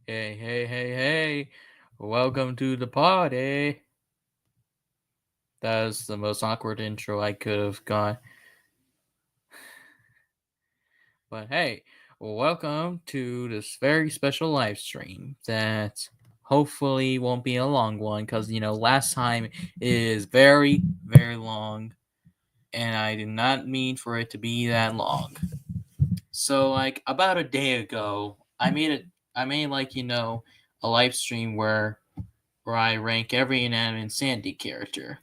Hey. Welcome to the party. That was the most awkward intro I could have got. But hey, welcome to this very special live stream that hopefully won't be a long one because, last time is very, very long and I did not mean for it to be that long. So, about a day ago, I made a live stream where I rank every inanimate Sandy character.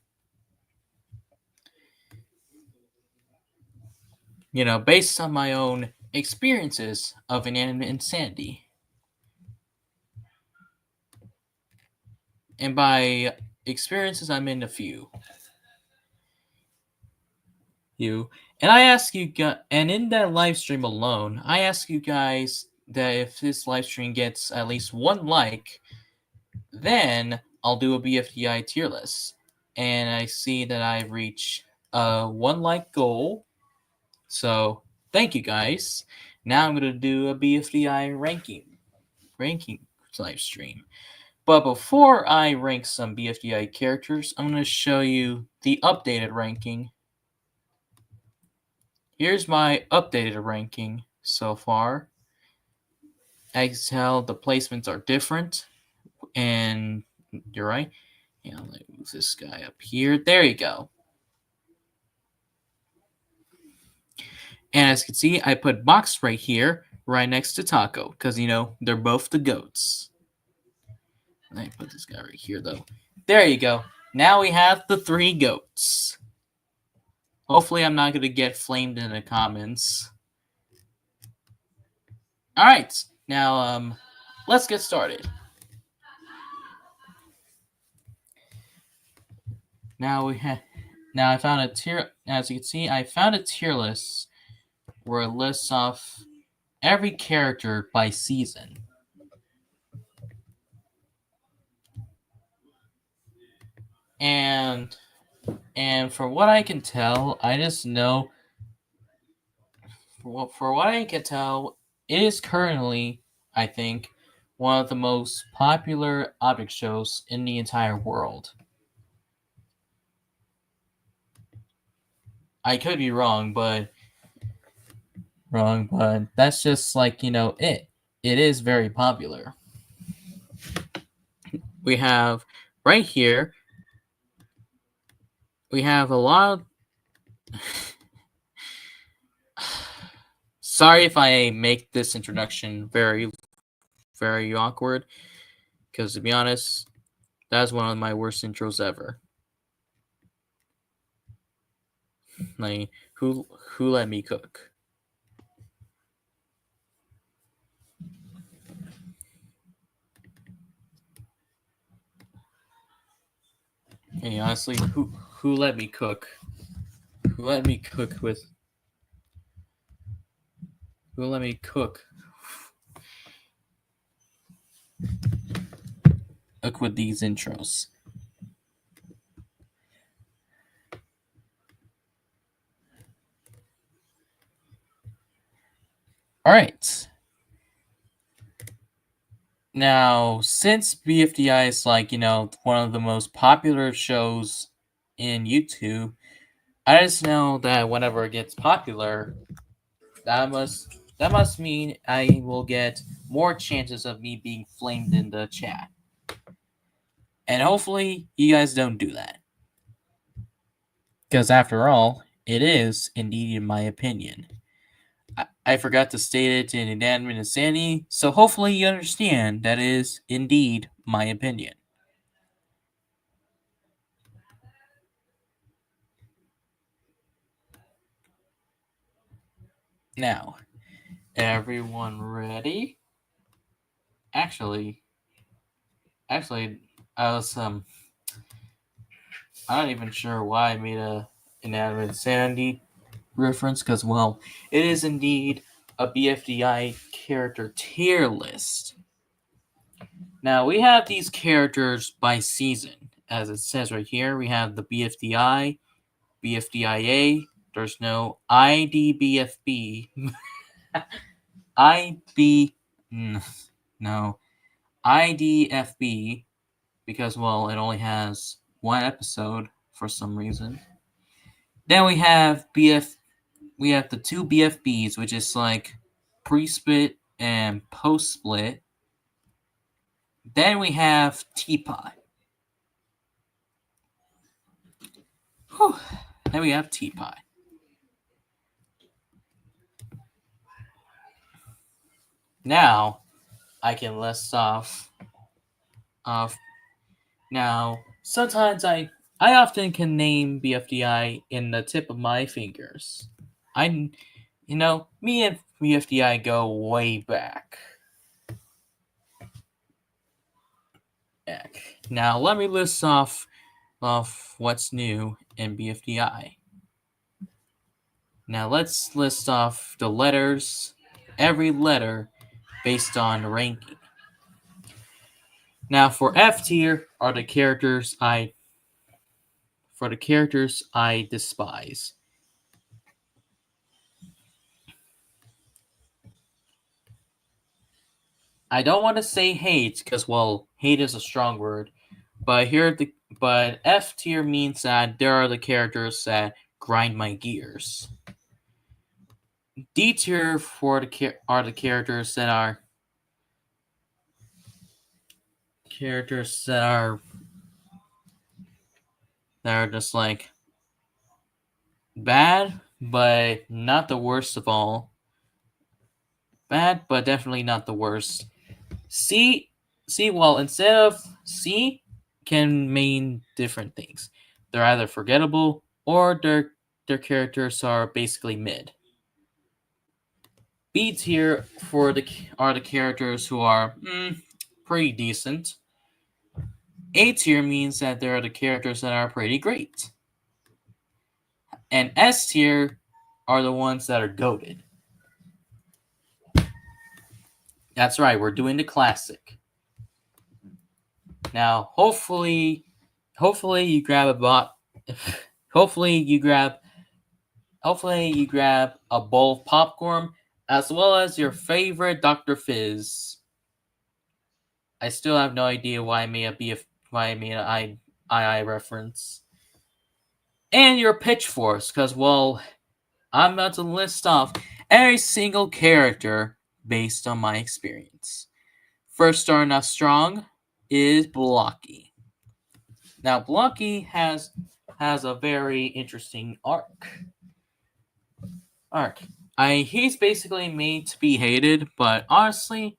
Based on my own experiences of inanimate insanity. And by experiences, I mean a few. And I ask you guys, and in that live stream alone, I ask you guys that if this live stream gets at least one like, then I'll do a BFDI tier list. And I see that I've reached a 1 like goal. So thank you guys. Now I'm gonna do a BFDI ranking live stream. But before I rank some BFDI characters, I'm going to show you the updated ranking. Here's my updated ranking so far. As you can tell, the placements are different. And you're right. Yeah, let me move this guy up here. There you go. And as you can see, I put Box right here, right next to Taco, because, they're both the goats. Let me put this guy right here, though. There you go. Now we have the 3 goats. Hopefully I'm not going to get flamed in the comments. Alright, now let's get started. Now I found a tier, as you can see, I found a tier list where it lists off every character by season. And from what I can tell, I just know for what I can tell, it is currently, I think, one of the most popular object shows in the entire world. I could be wrong, but that's just it. It is very popular. We have right here, we have a lot of sorry if I make this introduction very, very awkward, because to be honest, that's one of my worst intros ever. Like, who let me cook? Hey, honestly, who let me cook? Who let me cook with? Who let me cook? Look with these intros. All right. Now, since BFDI is one of the most popular shows in YouTube, I just know that whenever it gets popular, that must mean I will get more chances of me being flamed in the chat. And hopefully you guys don't do that. Because after all, it is indeed in my opinion. I forgot to state it in Inanimate Insanity, so hopefully you understand that is indeed my opinion. Now, everyone ready? Actually, I was I'm not even sure why I made a Inanimate Insanity reference, because well, it is indeed a BFDI character tier list. Now we have these characters by season, as it says right here. We have the BFDI, BFDIA. There's no IDBFB. IB. No. IDFB, because, well, it only has one episode for some reason. Then we have we have the two BFBs, which is like pre-split and post-split. Then we have Teapot. Whew. Then we have Teapot. Now, I can list off. Now, sometimes I often can name BFDI in the tip of my fingers. Me and BFDI go way back. Now, let me list off what's new in BFDI. Now, let's list off the letters, every letter based on ranking. Now, for F tier are the characters I despise. I don't want to say hate because, well, hate is a strong word, but F tier means that there are the characters that grind my gears. D tier are the characters that are just like bad, but not the worst of all. Bad, but definitely not the worst. Well, instead of C can mean different things. They're either forgettable or their characters are basically mid. B tier are the characters who are pretty decent. A tier means that there are the characters that are pretty great. And S tier are the ones that are goated. That's right, we're doing the classic. Now, hopefully you grab a bot. Hopefully you grab a bowl of popcorn as well as your favorite Dr. Fizz. I still have no idea why I made an II reference. And your pitchforks, because, well, I'm about to list off every single character based on my experience. First starting off strong is Blocky. Now, Blocky has a very interesting arc. He's basically made to be hated, but honestly,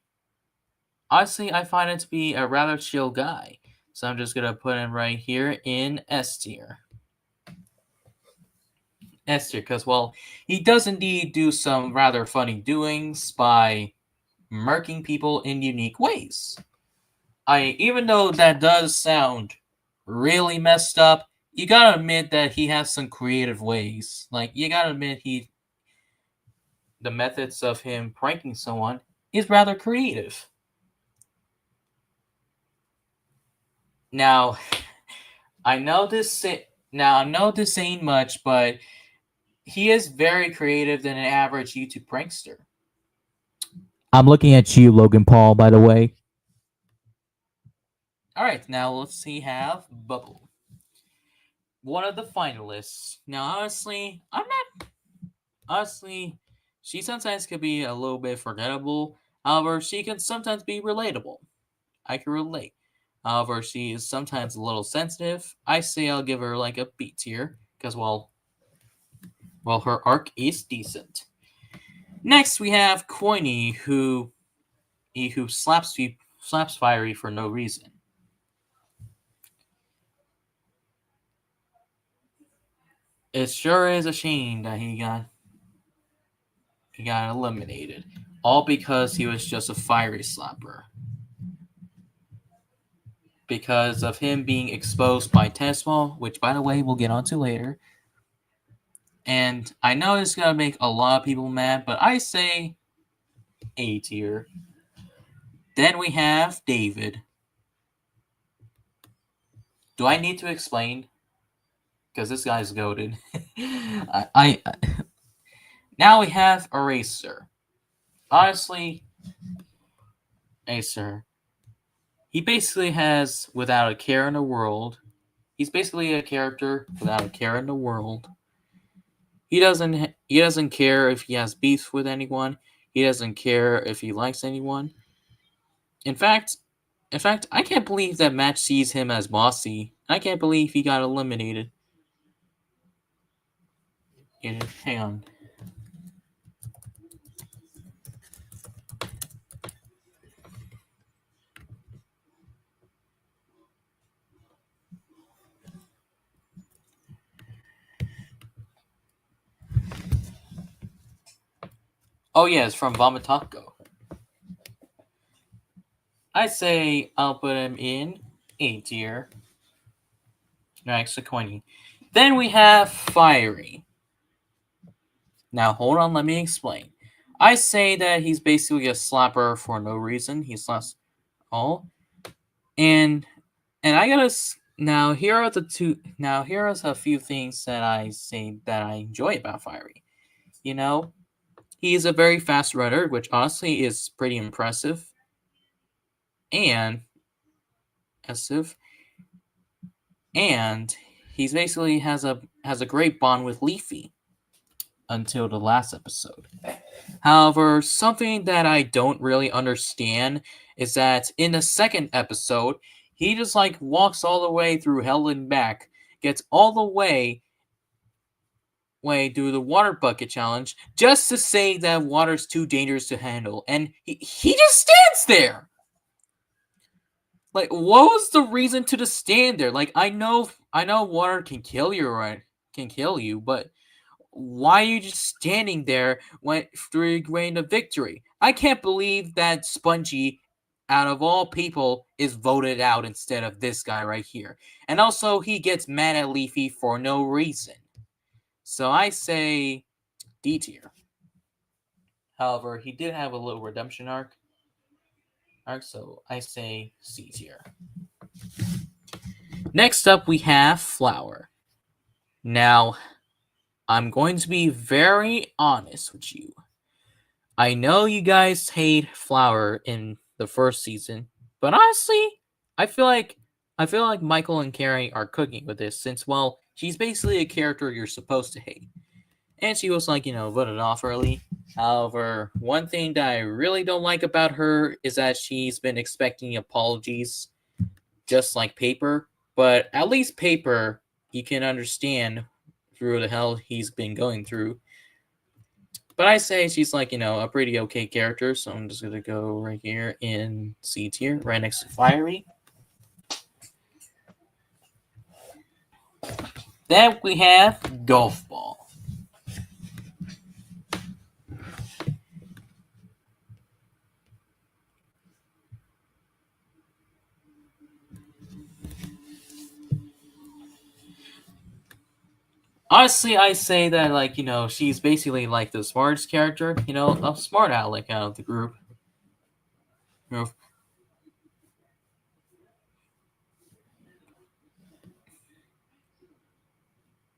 I find it to be a rather chill guy. So I'm just gonna put him right here in S tier. S tier, because, well, he does indeed do some rather funny doings by murking people in unique ways. Even though that does sound really messed up, you gotta admit that he has some creative ways. Like, you gotta admit the methods of him pranking someone is rather creative. Now, I know this ain't much, but he is very creative than an average YouTube prankster. I'm looking at you, Logan Paul, by the way. Alright, now let's see, have Bubble. One of the finalists. Now, honestly, she sometimes could be a little bit forgettable. However, she can sometimes be relatable. I can relate. However, she is sometimes a little sensitive. I say I'll give her like a B tier because, well, her arc is decent. Next, we have Coiny, who slaps Fiery for no reason. It sure is a shame that he got eliminated, all because he was just a Fiery slapper. Because of him being exposed by Tesla, which, by the way, we'll get onto later. And I know it's gonna make a lot of people mad, but I say A tier. Then we have David. Do I need to explain? Because this guy's goated. Now we have Eraser. Honestly, Eraser. He basically has without a care in the world. He's basically a character without a care in the world. He doesn't care if he has beef with anyone. He doesn't care if he likes anyone. In fact, I can't believe that Match sees him as bossy. I can't believe he got eliminated. Hang on. Oh yeah, it's from Vomitaco. I say I'll put him in A tier. Next to Coiny. Then we have Fiery. Now hold on, let me explain. I say that he's basically a slapper for no reason. He slaps all, and I gotta now here are the two. Now here are a few things that I say that I enjoy about Fiery. You know, he is a very fast runner, which honestly is pretty impressive. And impressive, and he's basically has a great bond with Leafy until the last episode. However, something that I don't really understand is that in the second episode, he just like walks all the way through hell and back, gets all the way through the water bucket challenge just to say that water's too dangerous to handle, and he just stands there. Like, what was the reason to just stand there? Like, I know water can kill you, right? Can kill you, but why are you just standing there when through reign of victory? I can't believe that Spongy, out of all people, is voted out instead of this guy right here. And also, he gets mad at Leafy for no reason. So I say D tier. However, he did have a little redemption arc, so I say C tier. Next up, we have Flower. Now, I'm going to be very honest with you. I know you guys hate Flower in the first season, but honestly, I feel like Michael and Carrie are cooking with this since, well, she's basically a character you're supposed to hate. And she was like, voted off early. However, one thing that I really don't like about her is that she's been expecting apologies just like Paper. But at least Paper, you can understand through the hell he's been going through. But I say she's like, a pretty okay character, so I'm just gonna go right here in C tier, right next to Fiery. Then we have Golf Ball. Honestly, I say that, like, she's basically like the smartest character, a smart aleck out of the group.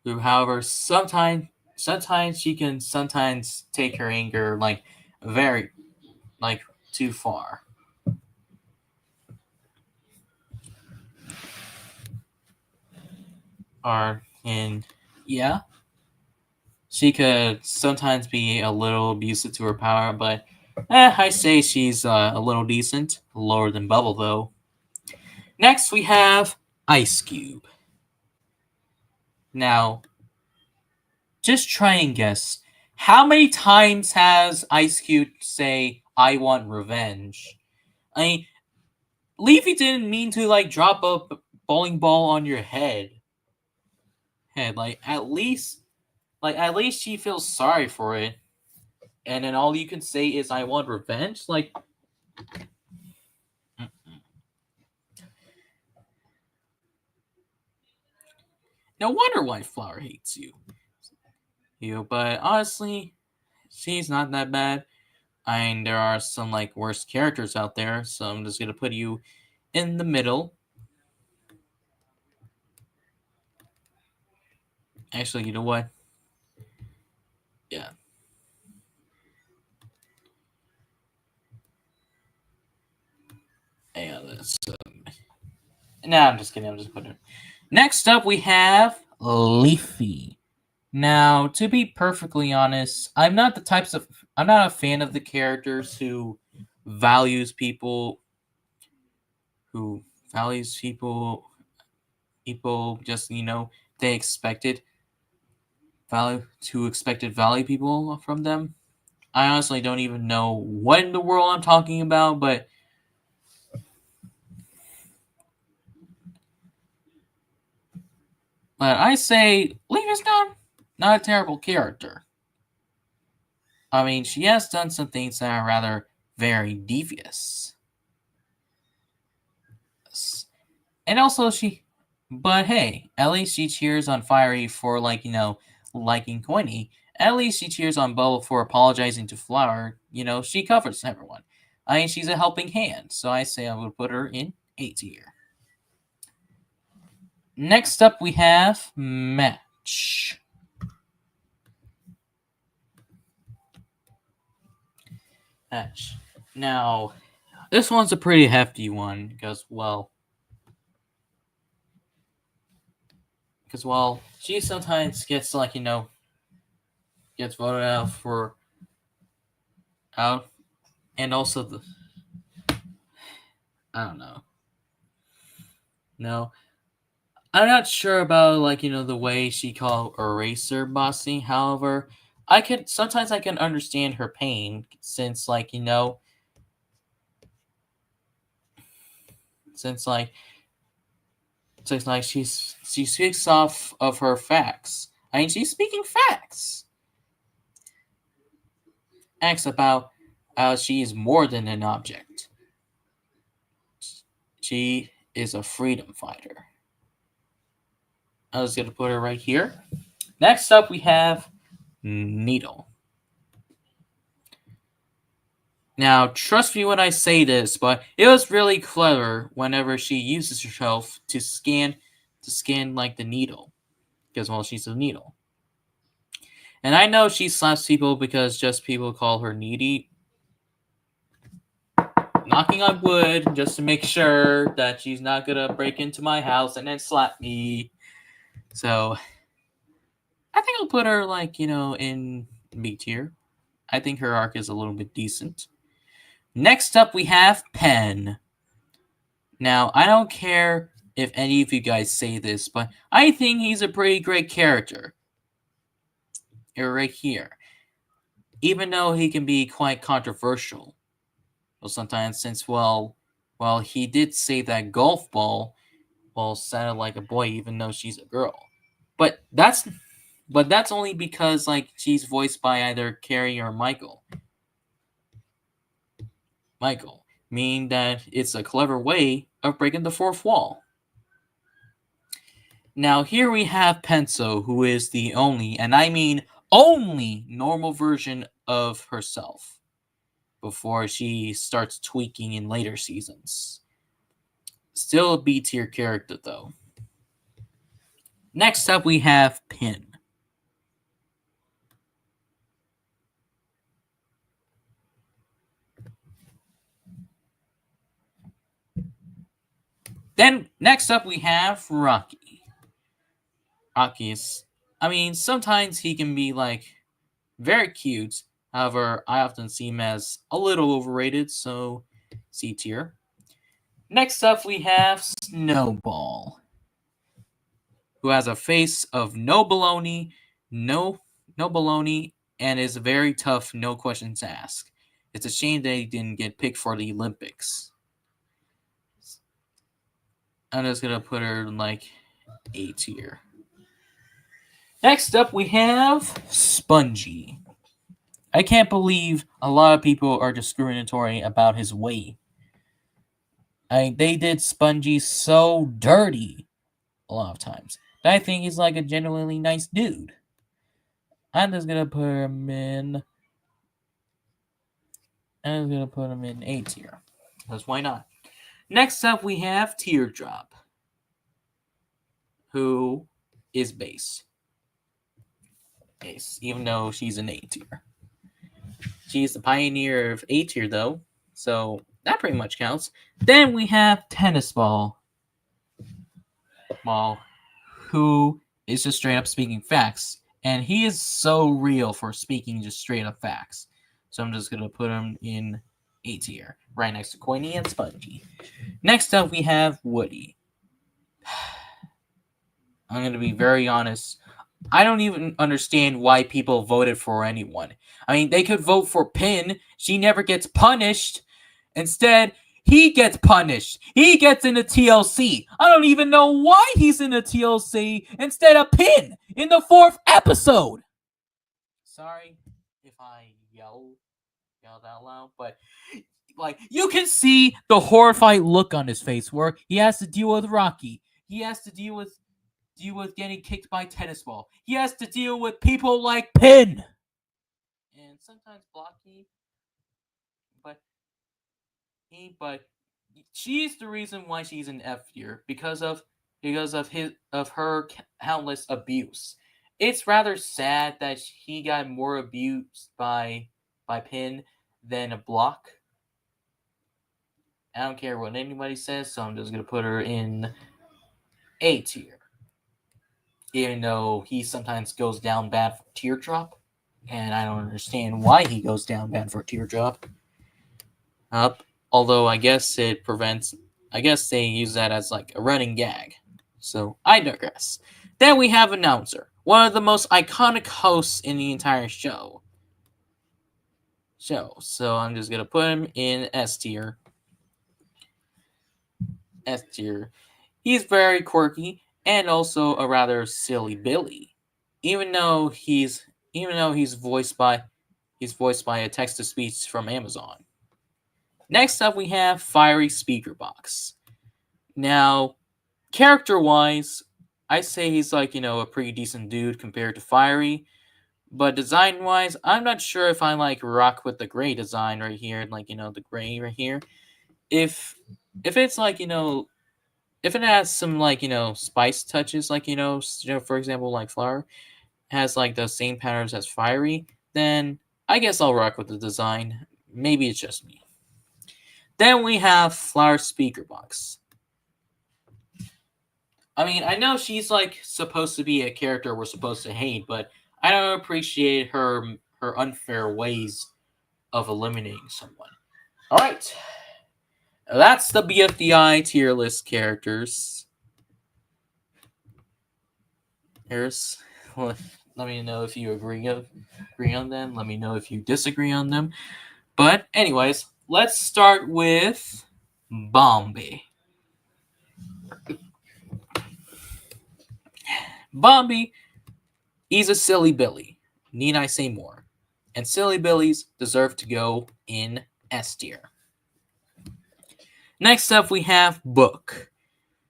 However, sometimes she can sometimes take her anger like very like too far. Or and yeah, she could sometimes be a little abusive to her power, but I say she's a little decent, lower than Bubble though. Next we have Ice Cube. Now, just try and guess. How many times has Ice Cube say, "I want revenge"? I mean, Leafy didn't mean to like drop a bowling ball on your head. Like at least she feels sorry for it. And then all you can say is, "I want revenge." Like, no wonder why Flower hates you. But honestly, she's not that bad. I mean, there are some like worse characters out there, so I'm just gonna put you in the middle. Actually, you know what? Yeah. Hang on. That's nah, I'm just kidding. I'm just putting it. Next up, we have Leafy. Now, to be perfectly honest, I'm not a fan of the characters who values people who values people just they expected value people from them. I honestly don't even know what in the world I'm talking about, but I say Leafy's not a terrible character. I mean, she has done some things that are rather very devious. And also but hey, at least she cheers on Fiery for liking Quinny. At least she cheers on Bubble for apologizing to Flower. She covers everyone. I mean, she's a helping hand, so I say I would put her in A tier. Next up, we have Match. Match. Now, this one's a pretty hefty one because she sometimes gets gets voted out, and also I don't know. No, I'm not sure about the way she called Eraser bossy. However, I can understand her pain since since like she speaks off of her facts. I mean, she's speaking facts. Acts about how she is more than an object. She is a freedom fighter. I was gonna put her right here. Next up, we have Needle. Now, trust me when I say this, but it was really clever whenever she uses herself to scan the needle, because she's a needle. And I know she slaps people because just people call her needy. Knocking on wood just to make sure that she's not gonna break into my house and then slap me. So I think I'll put her in B tier. I think her arc is a little bit decent. Next up, we have Pen. Now, I don't care if any of you guys say this, but I think he's a pretty great character. Right here. Even though he can be quite controversial. Well, sometimes since, he did say that golf ball, sounded like a boy even though she's a girl. But that's only because she's voiced by either Carrie or Michael. Meaning that it's a clever way of breaking the fourth wall. Now here we have Penso, who is the only, and I mean only, normal version of herself before she starts tweaking in later seasons. Still a B tier character though. Next up we have Pin. Then next up we have Rocky. Rocky's, I mean, sometimes he can be very cute. However, I often see him as a little overrated, so C tier. Next up we have Snowball, who has a face of no baloney, no baloney, and is very tough, no questions asked. It's a shame that he didn't get picked for the Olympics. I'm just gonna put her in A tier. Next up, we have Spongy. I can't believe a lot of people are discriminatory about his weight. They did Spongy so dirty a lot of times. I think he's a genuinely nice dude. I'm just gonna put him in. I'm gonna put him in A tier. Because why not? Next up, we have Teardrop, who is base. Even though she's an A tier. She's the pioneer of A tier, though, so that pretty much counts. Then we have Tennis Ball, who is just straight up speaking facts. And he is so real for speaking just straight up facts. So I'm just going to put him in A tier, right next to Coiny and Spongy. Next up, we have Woody. I'm going to be very honest. I don't even understand why people voted for anyone. I mean, they could vote for Pin. She never gets punished. Instead, he gets punished. He gets in the TLC. I don't even know why he's in the TLC instead of Pin in the 4th episode. Sorry if I yelled out loud, but like you can see the horrified look on his face where he has to deal with Rocky. He has to deal with getting kicked by Tennis Ball. He has to deal with people like Pin and sometimes Blocky, but she's the reason why she's in F tier because of her countless abuse. It's rather sad that he got more abused by Pin than a Block. I don't care what anybody says, so I'm just gonna put her in A tier. Even though he sometimes goes down bad for Teardrop, and I don't understand why he goes down bad for Teardrop. Although I guess it prevents. I guess they use that as like a running gag. So I digress. Then we have Announcer, one of the most iconic hosts in the entire show. So I'm just gonna put him in S tier. S tier. He's very quirky and also a rather silly Billy. Even though he's voiced by a text to speech from Amazon. Next up we have Fiery Speaker Box. Now, character wise, I say he's like, a pretty decent dude compared to Fiery. But design wise, I'm not sure if I like rock with the gray design right here, like the gray right here. If it's like, if it has some like spice touches, like for example like Flower has like the same patterns as Fiery, then I guess I'll rock with the design. Maybe it's just me. Then we have Flower Speaker Box. I mean, I know she's like supposed to be a character we're supposed to hate, but I don't appreciate her unfair ways of eliminating someone. All right, that's the BFDI tier list characters. Here's let me know if you agree on them. Let me know if you disagree on them. But anyways, let's start with Bombi. Bombi, he's a silly Billy. Need I say more? And silly Billies deserve to go in S tier. Next up, we have Book.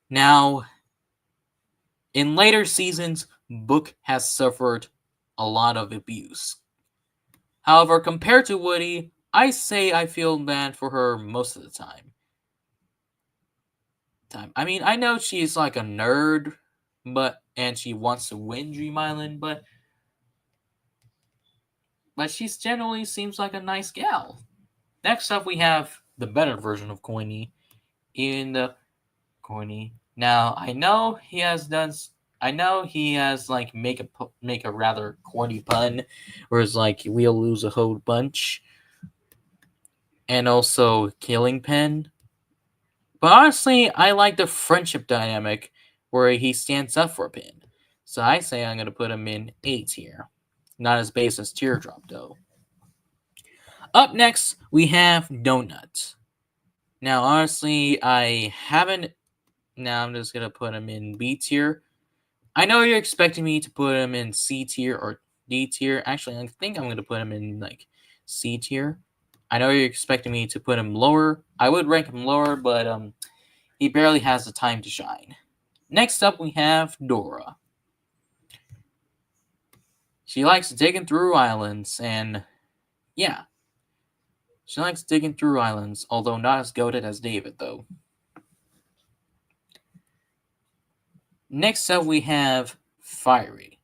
Now, in later seasons, Book has suffered a lot of abuse. However, compared to Woody, I say I feel bad for her most of the time. I mean, I know she's like a nerd, and she wants to win Dream Island, but she generally seems like a nice gal. Next up, we have the better version of Coiny in the Coiny. Now, I know he has like make a rather corny pun, where it's like we'll lose a whole bunch, and also Killing Pen. But honestly, I like the friendship dynamic where he stands up for Pin. So I say I'm gonna put him in A tier, not as base as Teardrop though. Up next, we have Donut. Now, honestly, I haven't. Now I'm just gonna put him in B tier. I know you're expecting me to put him in C tier or D tier. Actually, I think I'm gonna put him in like C tier. I know you're expecting me to put him lower. I would rank him lower, but he barely has the time to shine. Next up, we have Dora. She likes digging through islands, and yeah, she likes digging through islands, although not as goated as David, though. Next up, we have Fiery,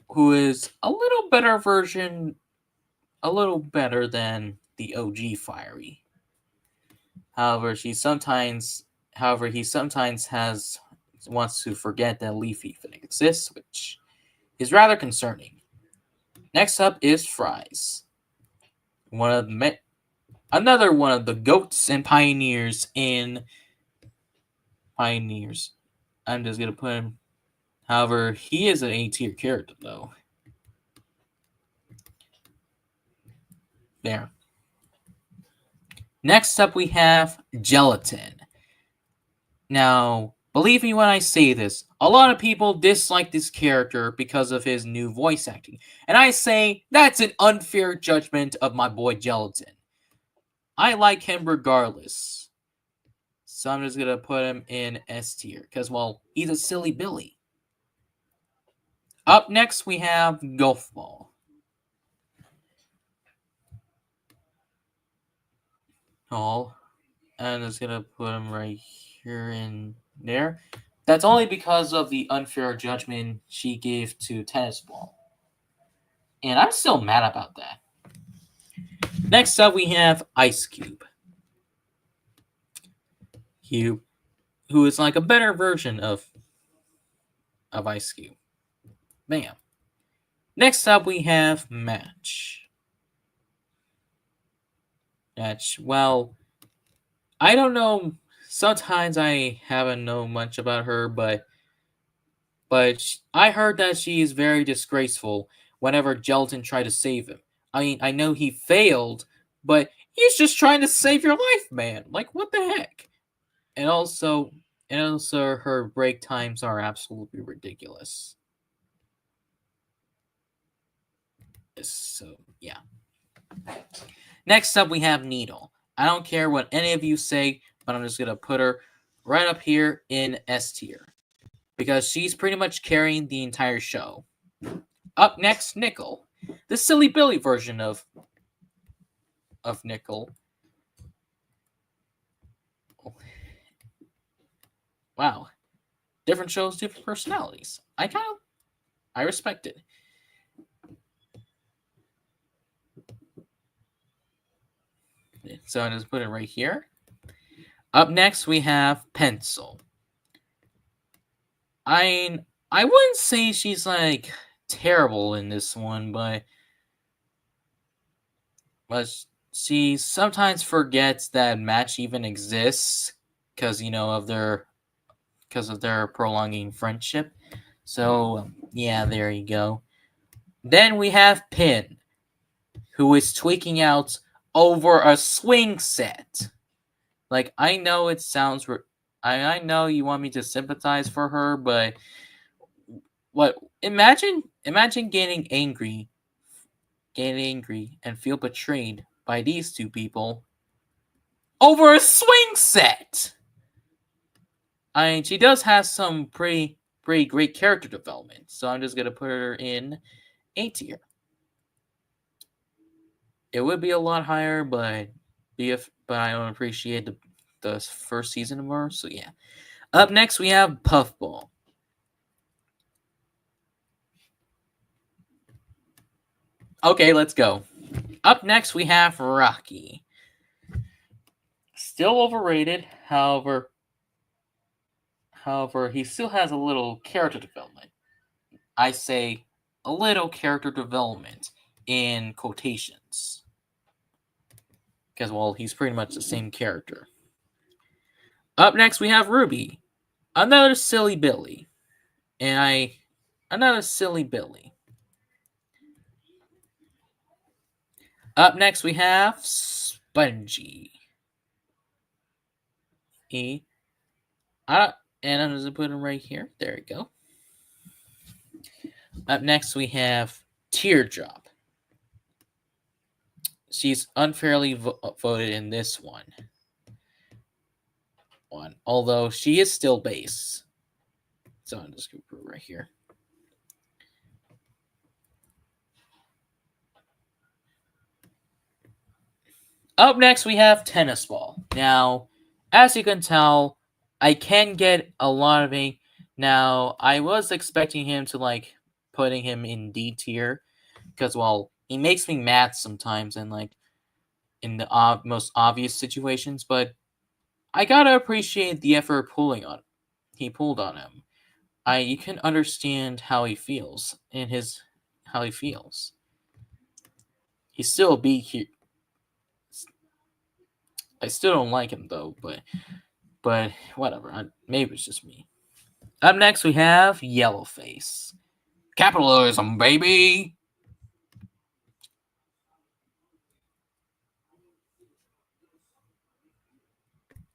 who is a little better than the OG Fiery. However, he sometimes wants to forget that Leaf even exists, which is rather concerning. Next up is Fries, another one of the goats and pioneers in Pioneers. I'm just gonna put him. However, he is an A tier character though. There. Next up, we have Gelatin. Now, believe me when I say this, a lot of people dislike this character because of his new voice acting. And I say that's an unfair judgment of my boy Gelatin. I like him regardless. So I'm just going to put him in S tier because, well, he's a silly Billy. Up next, we have Golf Ball. Oh, I'm just going to put him right here and there. That's only because of the unfair judgment she gave to Tennis Ball. And I'm still mad about that. Next up, we have Ice Cube. Who is like a better version of Ice Cube. Bam. Next up, we have Match. Well, I don't know. Sometimes I haven't known much about her, but I heard that she is very disgraceful whenever Gelatin tried to save him. I mean, I know he failed, but he's just trying to save your life, man. Like, what the heck? And also her break times are absolutely ridiculous. So, yeah. Next up, we have Needle. I don't care what any of you say, but I'm just going to put her right up here in S tier because she's pretty much carrying the entire show. Up next, Nickel, the silly Billy version of Nickel. Wow, different shows, different personalities. I respect it. So I just put it right here. Up next, we have Pencil. I wouldn't say she's like terrible in this one, but she sometimes forgets that Match even exists because of their prolonging friendship. So yeah, there you go. Then we have Pin, who is tweaking out over a swing set. Like, I know it sounds I know you want me to sympathize for her, but what imagine getting angry and feel betrayed by these two people over a swing set. I mean, she does have some pretty great character development, so I'm just gonna put her in A tier. It would be a lot higher, but I don't appreciate the first season of her, so yeah. Up next, we have Puffball. Okay, let's go. Up next, we have Rocky. Still overrated, however, he still has a little character development. I say a little character development in quotations. Because, well, he's pretty much the same character. Up next, we have Ruby. Another silly Billy. Another silly Billy. Up next, we have Spongy. And I'm just going to put him right here. There we go. Up next, we have Teardrop. She's unfairly voted in this one. Although she is still base. So I'm just going to put it right here. Up next, we have Tennis Ball. Now, as you can tell, I can get a lot of it. Now, I was expecting him to, putting him in D tier. Because, well, he makes me mad sometimes and, in the most obvious situations. But I gotta appreciate the effort he pulled on him. You can understand how he feels how he feels. He's still a B here. I still don't like him though, but whatever. Maybe it's just me. Up next we have Yellowface. Capitalism, baby.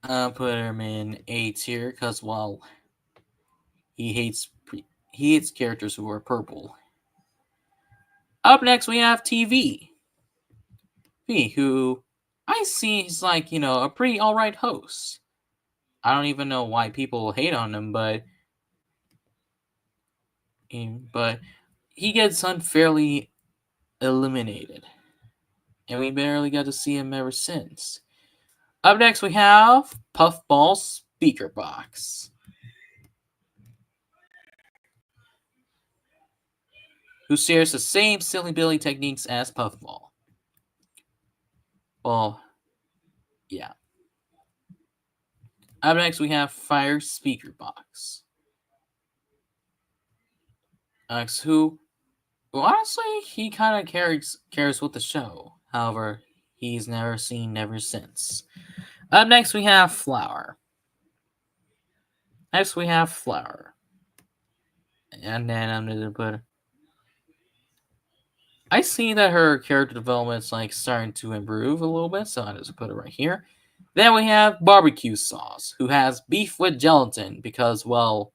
I'll put him in A tier because he hates characters who are purple. Up next we have TV. Who I see is like, a pretty alright host. I don't even know why people hate on him, but he gets unfairly eliminated. And we barely got to see him ever since. Up next we have Puffball Speaker Box, who shares the same silly Billy techniques as Puffball. Well, yeah. Up next we have Fire Speaker Box, who honestly, he kind of cares with the show. However, he's never seen Never Since. Up next, we have Flower. And then I'm going to put... I see that her character development's like starting to improve a little bit, so I'm just put it right here. Then we have Barbecue Sauce, who has beef with gelatin because, well,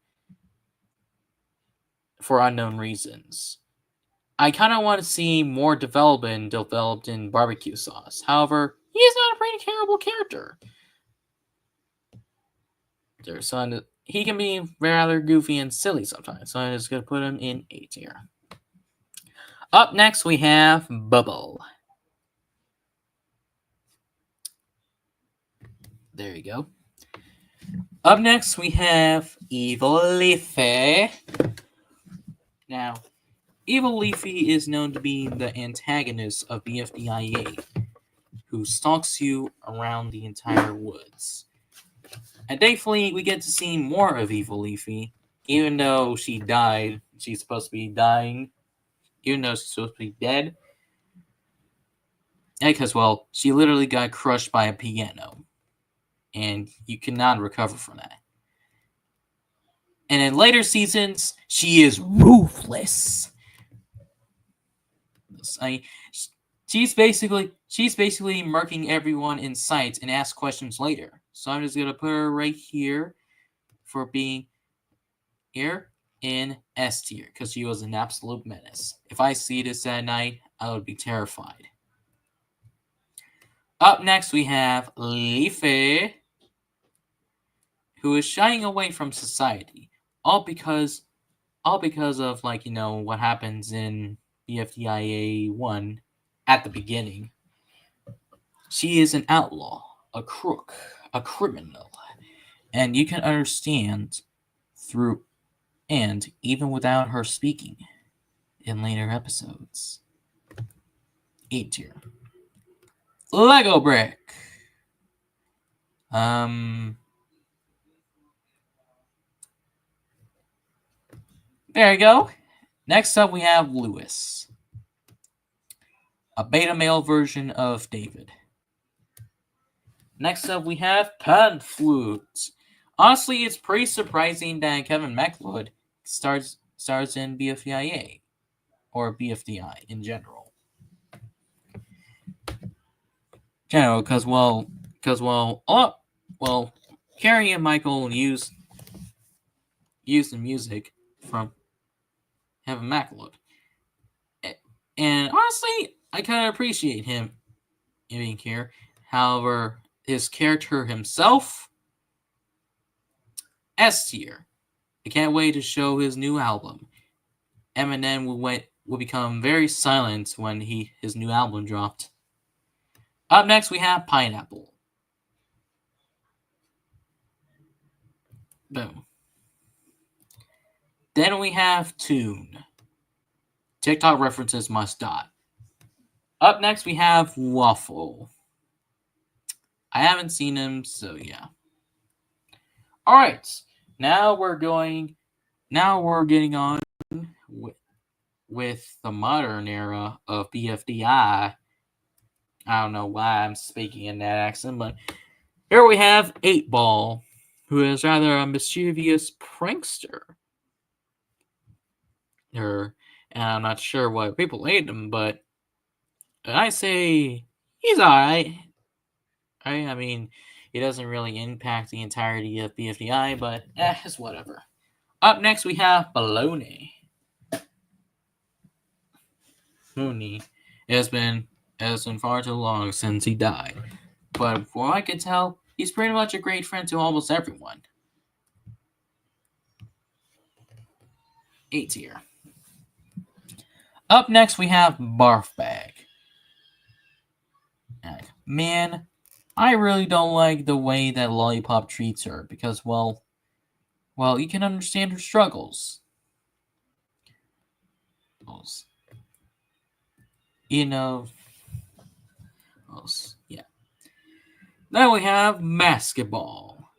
for unknown reasons. I kind of want to see more development developed in Barbecue Sauce. However, he is not a pretty terrible character. So he can be rather goofy and silly sometimes, so I'm just going to put him in A tier. Up next, we have Bubble. There you go. Up next, we have Evil Leafy. Now, Evil Leafy is known to be the antagonist of BFDI, who stalks you around the entire woods. And thankfully, we get to see more of Evil Leafy, even though she died. She's supposed to be dying, even though she's supposed to be dead. Because, well, she literally got crushed by a piano. And you cannot recover from that. And in later seasons, she is ruthless. She's basically murking everyone in sight and asks questions later. So I'm just gonna put her right here for being here in S tier because she was an absolute menace. If I see this at night, I would be terrified. Up next, we have Leafy, who is shying away from society, all because of what happens in BFDIA 1 at the beginning. She is an outlaw, a crook, a criminal, and you can understand through and even without her speaking in later episodes. 8 tier. Lego Brick. There you go. Next up, we have Lewis, a beta male version of David. Next up, we have Pan Flute. Honestly, it's pretty surprising that Kevin McLeod stars in BFDIA, or BFDI in general. Because Carrie and Michael used the music from Kevin McLeod. And honestly, I kind of appreciate him being here. However, his character himself, S tier. I can't wait to show his new album. Eminem will become very silent when his new album dropped. Up next, we have Pineapple. Boom. Then we have Tune. TikTok references must die. Up next, we have Waffle. I haven't seen him, so yeah. All right, now we're getting on with the modern era of BFDI. I don't know why I'm speaking in that accent, but here we have 8 Ball, who is rather a mischievous prankster. And I'm not sure why people hate him, but I say he's alright. I mean, he doesn't really impact the entirety of BFDI, but it's whatever. Up next, we have Baloney. Mooney. It has been far too long since he died, but from what I can tell, he's pretty much a great friend to almost everyone. A tier. Up next, we have Barf Bag. Man, I really don't like the way that Lollipop treats her because, well, you can understand her struggles. You know, yeah. Then we have Basketball.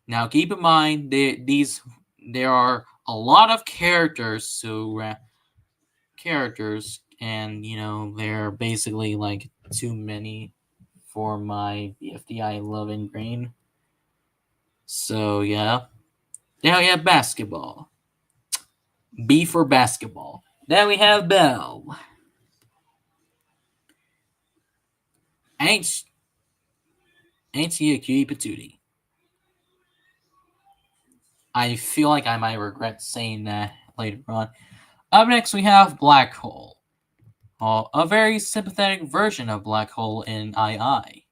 Now, keep in mind there are a lot of characters and they're basically like too many for my BFDI love and grain. So yeah. Now we have Basketball. B for Basketball. Then we have Belle. Ain't she a cutie patootie? I feel like I might regret saying that later on. Up next, we have Black Hole. A very sympathetic version of Black Hole in II.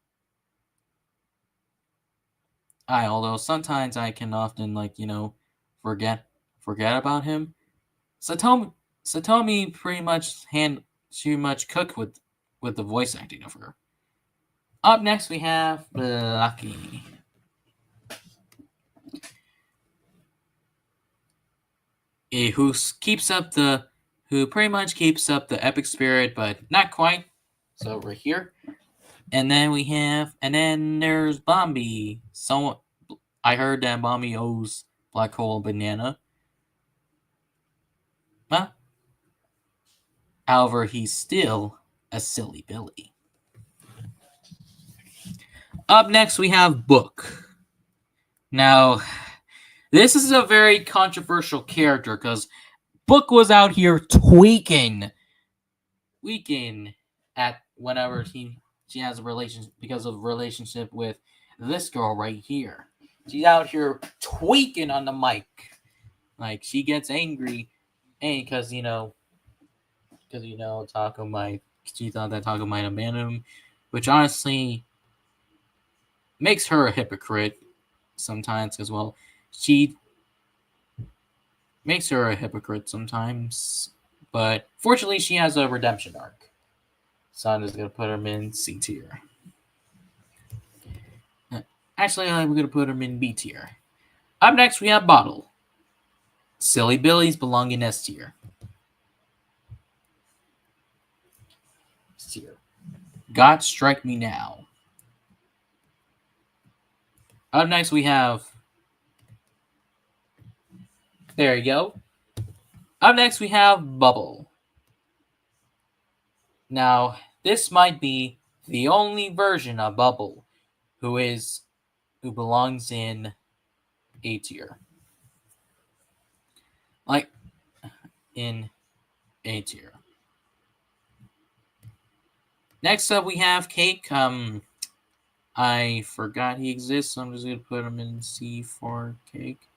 Although sometimes I can often forget about him. Satomi pretty much cooked with the voice acting of her. Up next, we have Lucky. Who pretty much keeps up the epic spirit, but not quite. So we're here. And then there's Bombi. I heard that Bombi owes Black Hole a banana. Huh? However, he's still a silly Billy. Up next, we have Book. Now, this is a very controversial character because Book was out here tweaking at whenever she has a relationship because of a relationship with this girl right here. She's out here tweaking on the mic. Like, she gets angry because Taco might, she thought that Taco might abandon him, which honestly makes her a hypocrite sometimes as well. She makes her a hypocrite sometimes, but fortunately she has a redemption arc. So I'm just going to put him in C tier. Actually, I'm going to put him in B tier. Up next, we have Bottle. Silly Billies belong in S tier. God Strike Me Now. Up next, we have... There you go. Up next, we have Bubble. Now, this might be the only version of Bubble who belongs in A tier. Like, in A tier. Next up, we have Cake. I forgot he exists, so I'm just going to put him in C for Cake.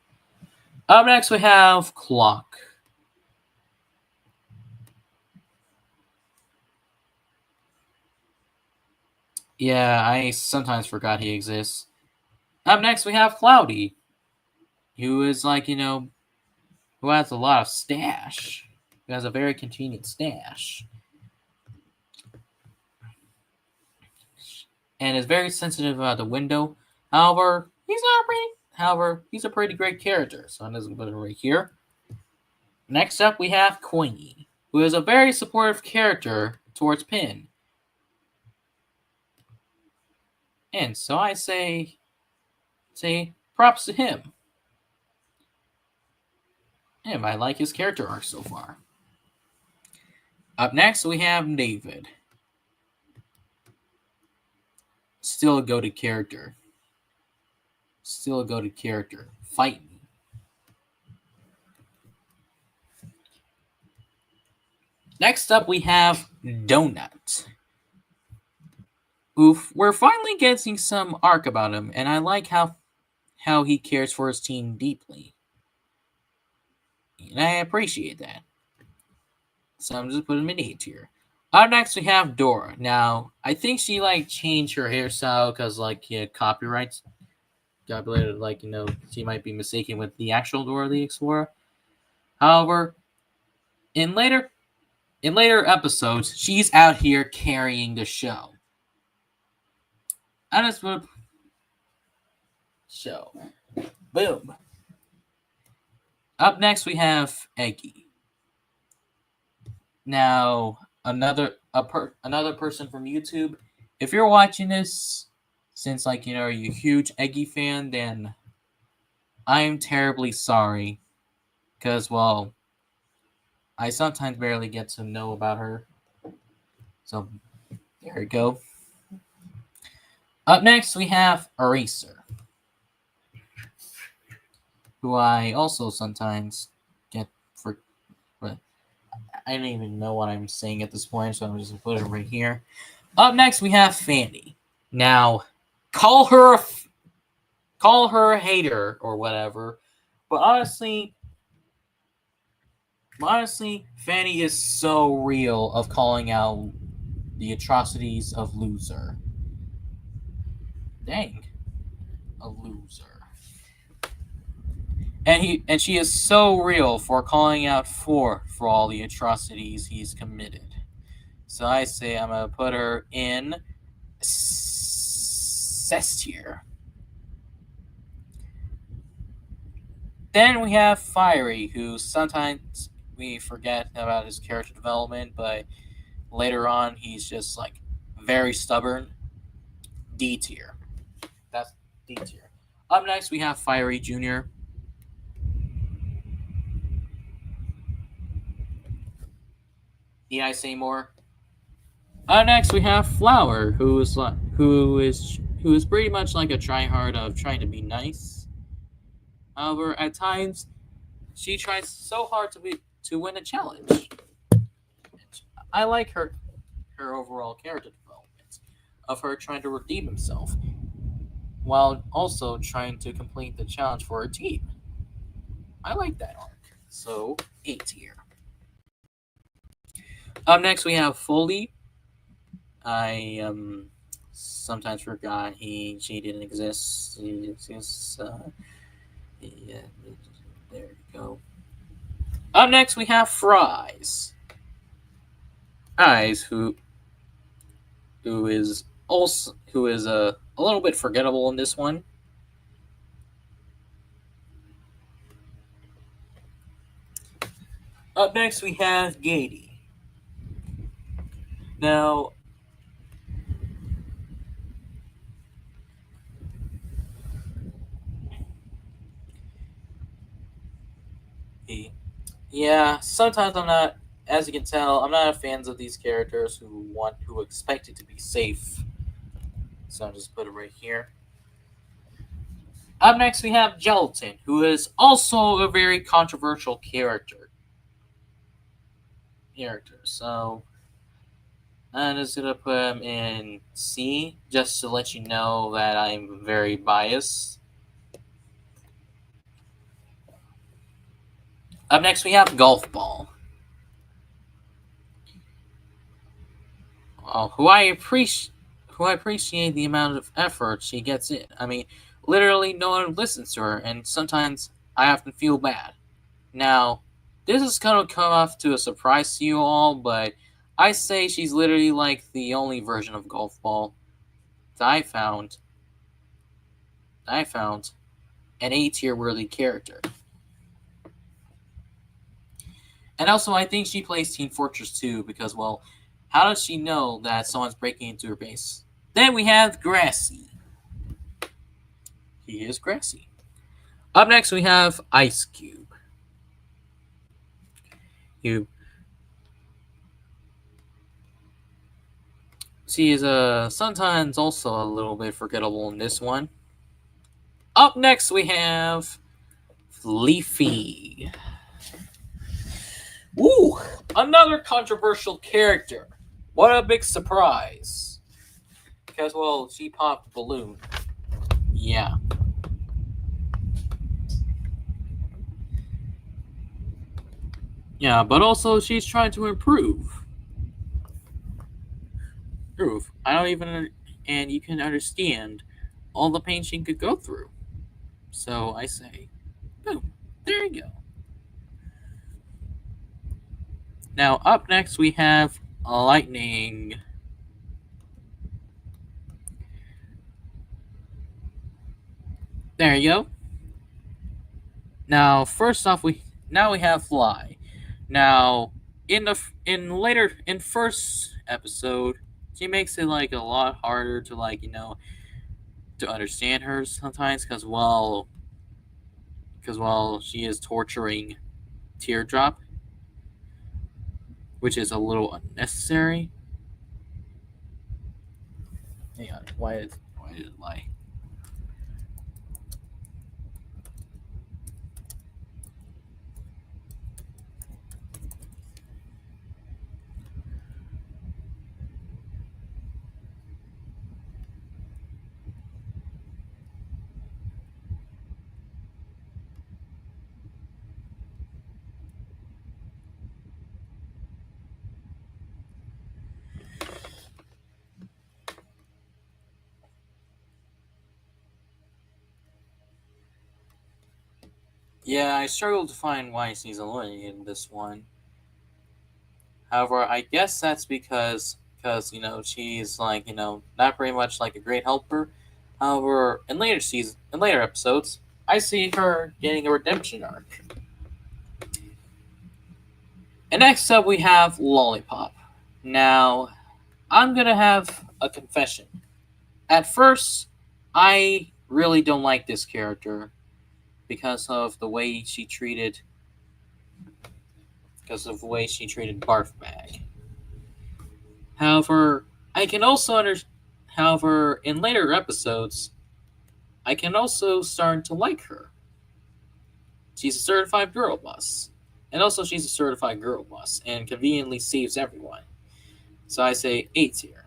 Up next, we have Clock. Yeah, I sometimes forgot he exists. Up next, we have Cloudy, who is who has a lot of stash. Who has a very convenient stash. And is very sensitive about the window. However, he's a pretty great character, so I'm just going to put him right here. Next up, we have Queenie, who is a very supportive character towards Pin. And so I say props to him. And I like his character arc so far. Up next, we have David. Still a go-to character. Fight me. Next up, we have Donut. Oof, we're finally getting some arc about him, and I like how he cares for his team deeply. And I appreciate that. So I'm just putting him in A tier. Up next, we have Dora. Now, I think she changed her hairstyle because copyrights. Copyrighted, she might be mistaken with the actual Dora the Explorer. However, in later episodes, she's out here carrying the show. I just put show. Boom. Up next, we have Eggy. Now, another person from YouTube. If you're watching this, since you're a huge Eggy fan, then I am terribly sorry, because I sometimes barely get to know about her. So there we go. Up next, we have Eraser, who I also sometimes get for. I don't even know what I'm saying at this point, so I'm just gonna put it right here. Up next, we have Fanny. Now, call her a hater or whatever, but honestly, Fanny is so real of calling out the atrocities of Loser. Dang, a loser. And she is so real for calling out for all the atrocities he's committed. So I say I'm gonna put her in S tier. Then we have Fiery, who sometimes we forget about his character development, but later on he's just very stubborn. D tier. That's D tier. Up next we have Fiery Jr. Need I say more? Up next we have Flower, who is pretty much like a tryhard of trying to be nice. However, at times she tries so hard to win a challenge. I like her overall character development of her trying to redeem himself while also trying to complete the challenge for her team. I like that arc. So, A tier. Up next, we have Foley. I sometimes forgot she didn't exist. She exists. Yeah, there you go. Up next, we have Fries. Fries, who is a little bit forgettable in this one. Up next, we have Gady. Now, yeah, sometimes I'm not, as you can tell, I'm not a fan of these characters who expect it to be safe. So I'll just put it right here. Up next, we have Gelatin, who is also a very controversial character. So I'm just gonna put him in C, just to let you know that I'm very biased. Up next, we have Golf Ball, who I appreciate the amount of effort she gets in. I mean, literally, no one listens to her, and sometimes I often feel bad. Now, this is gonna come off to a surprise to you all, but I say she's literally the only version of Golf Ball that I found an A tier worthy character. And also, I think she plays Team Fortress 2 because, how does she know that someone's breaking into her base? Then we have Grassy. He is Grassy. Up next, we have Ice Cube. You She is sometimes also a little bit forgettable in this one. Up next, we have Leafy. Ooh, another controversial character. What a big surprise. Because, well, she popped a balloon. Yeah. Yeah, but also she's trying to improve. I don't even, and you can understand all the pain she could go through. So I say, boom, there you go. Now, up next, we have Lightning. There you go. Now, first off, we have Fly. Now, in first episode, she makes it like a lot harder to to understand her sometimes because she is torturing Teardrop, which is a little unnecessary. Hang on, why did it lie? Yeah, I struggled to find why she's eliminated in this one. However, I guess that's because she's not very much like a great helper. However, in later episodes, I see her getting a redemption arc. And next up, we have Lollipop. Now, I'm gonna have a confession. At first, I really don't like this character because of the way she treated Barf Bag. However, I can also However, in later episodes, I can also start to like her. She's a certified girl boss. And also she's a certified girl boss and conveniently saves everyone. So I say A tier.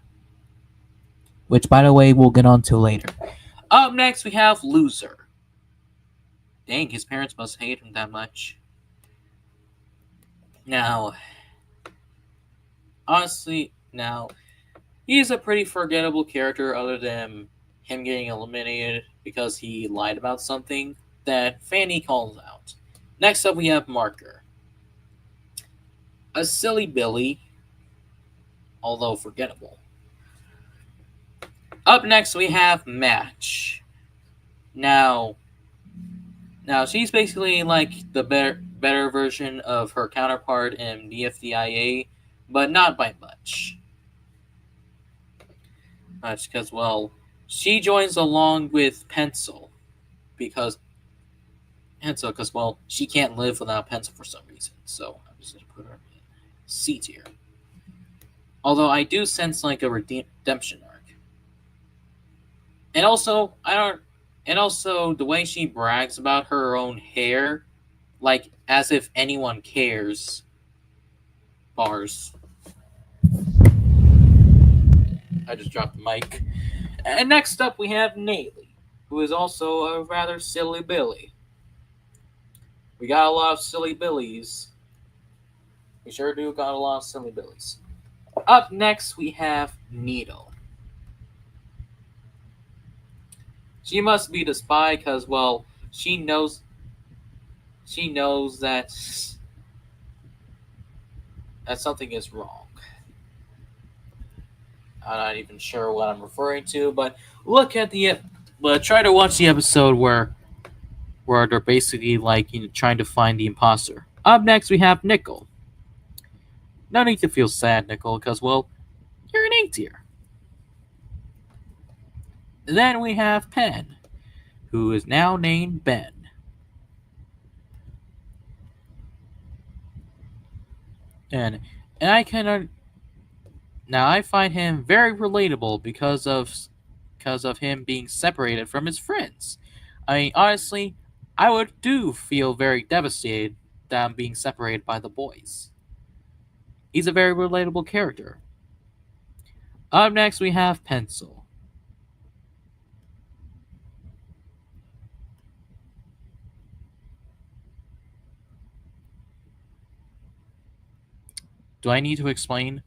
Which, by the way, we'll get on to later. Up next, we have Loser. Dang, his parents must hate him that much. Now, honestly, he's a pretty forgettable character other than him getting eliminated because he lied about something that Fanny calls out. Next up, we have Marker. A silly Billy, although forgettable. Up next, we have Match. Now she's basically like the better version of her counterpart in BFDIA, but not by much. Because, well, she joins along with Pencil because she can't live without Pencil for some reason. So I'm just gonna put her in C tier. Although I do sense like a redemption arc, and also the way she brags about her own hair, like as if anyone cares. Bars. I just dropped the mic. And next up, we have Nayli, who is also a rather silly Billy. We got a lot of silly Billies. We sure do got a lot of silly Billies. Up next, we have Needle. She must be the spy because, well, she knows that something is wrong. I'm not even sure what I'm referring to, but try to watch the episode where they're basically trying to find the imposter. Up next, we have Nickel. No need to feel sad, Nickel, because, well, you're an A tier. Then we have Penn, who is now named Ben. and and I can now I find him very relatable because of him being separated from his friends. I mean, honestly, I would do feel very devastated that I'm being separated by the boys. He's a very relatable character. Up next, we have Pencil. Do I need to explain?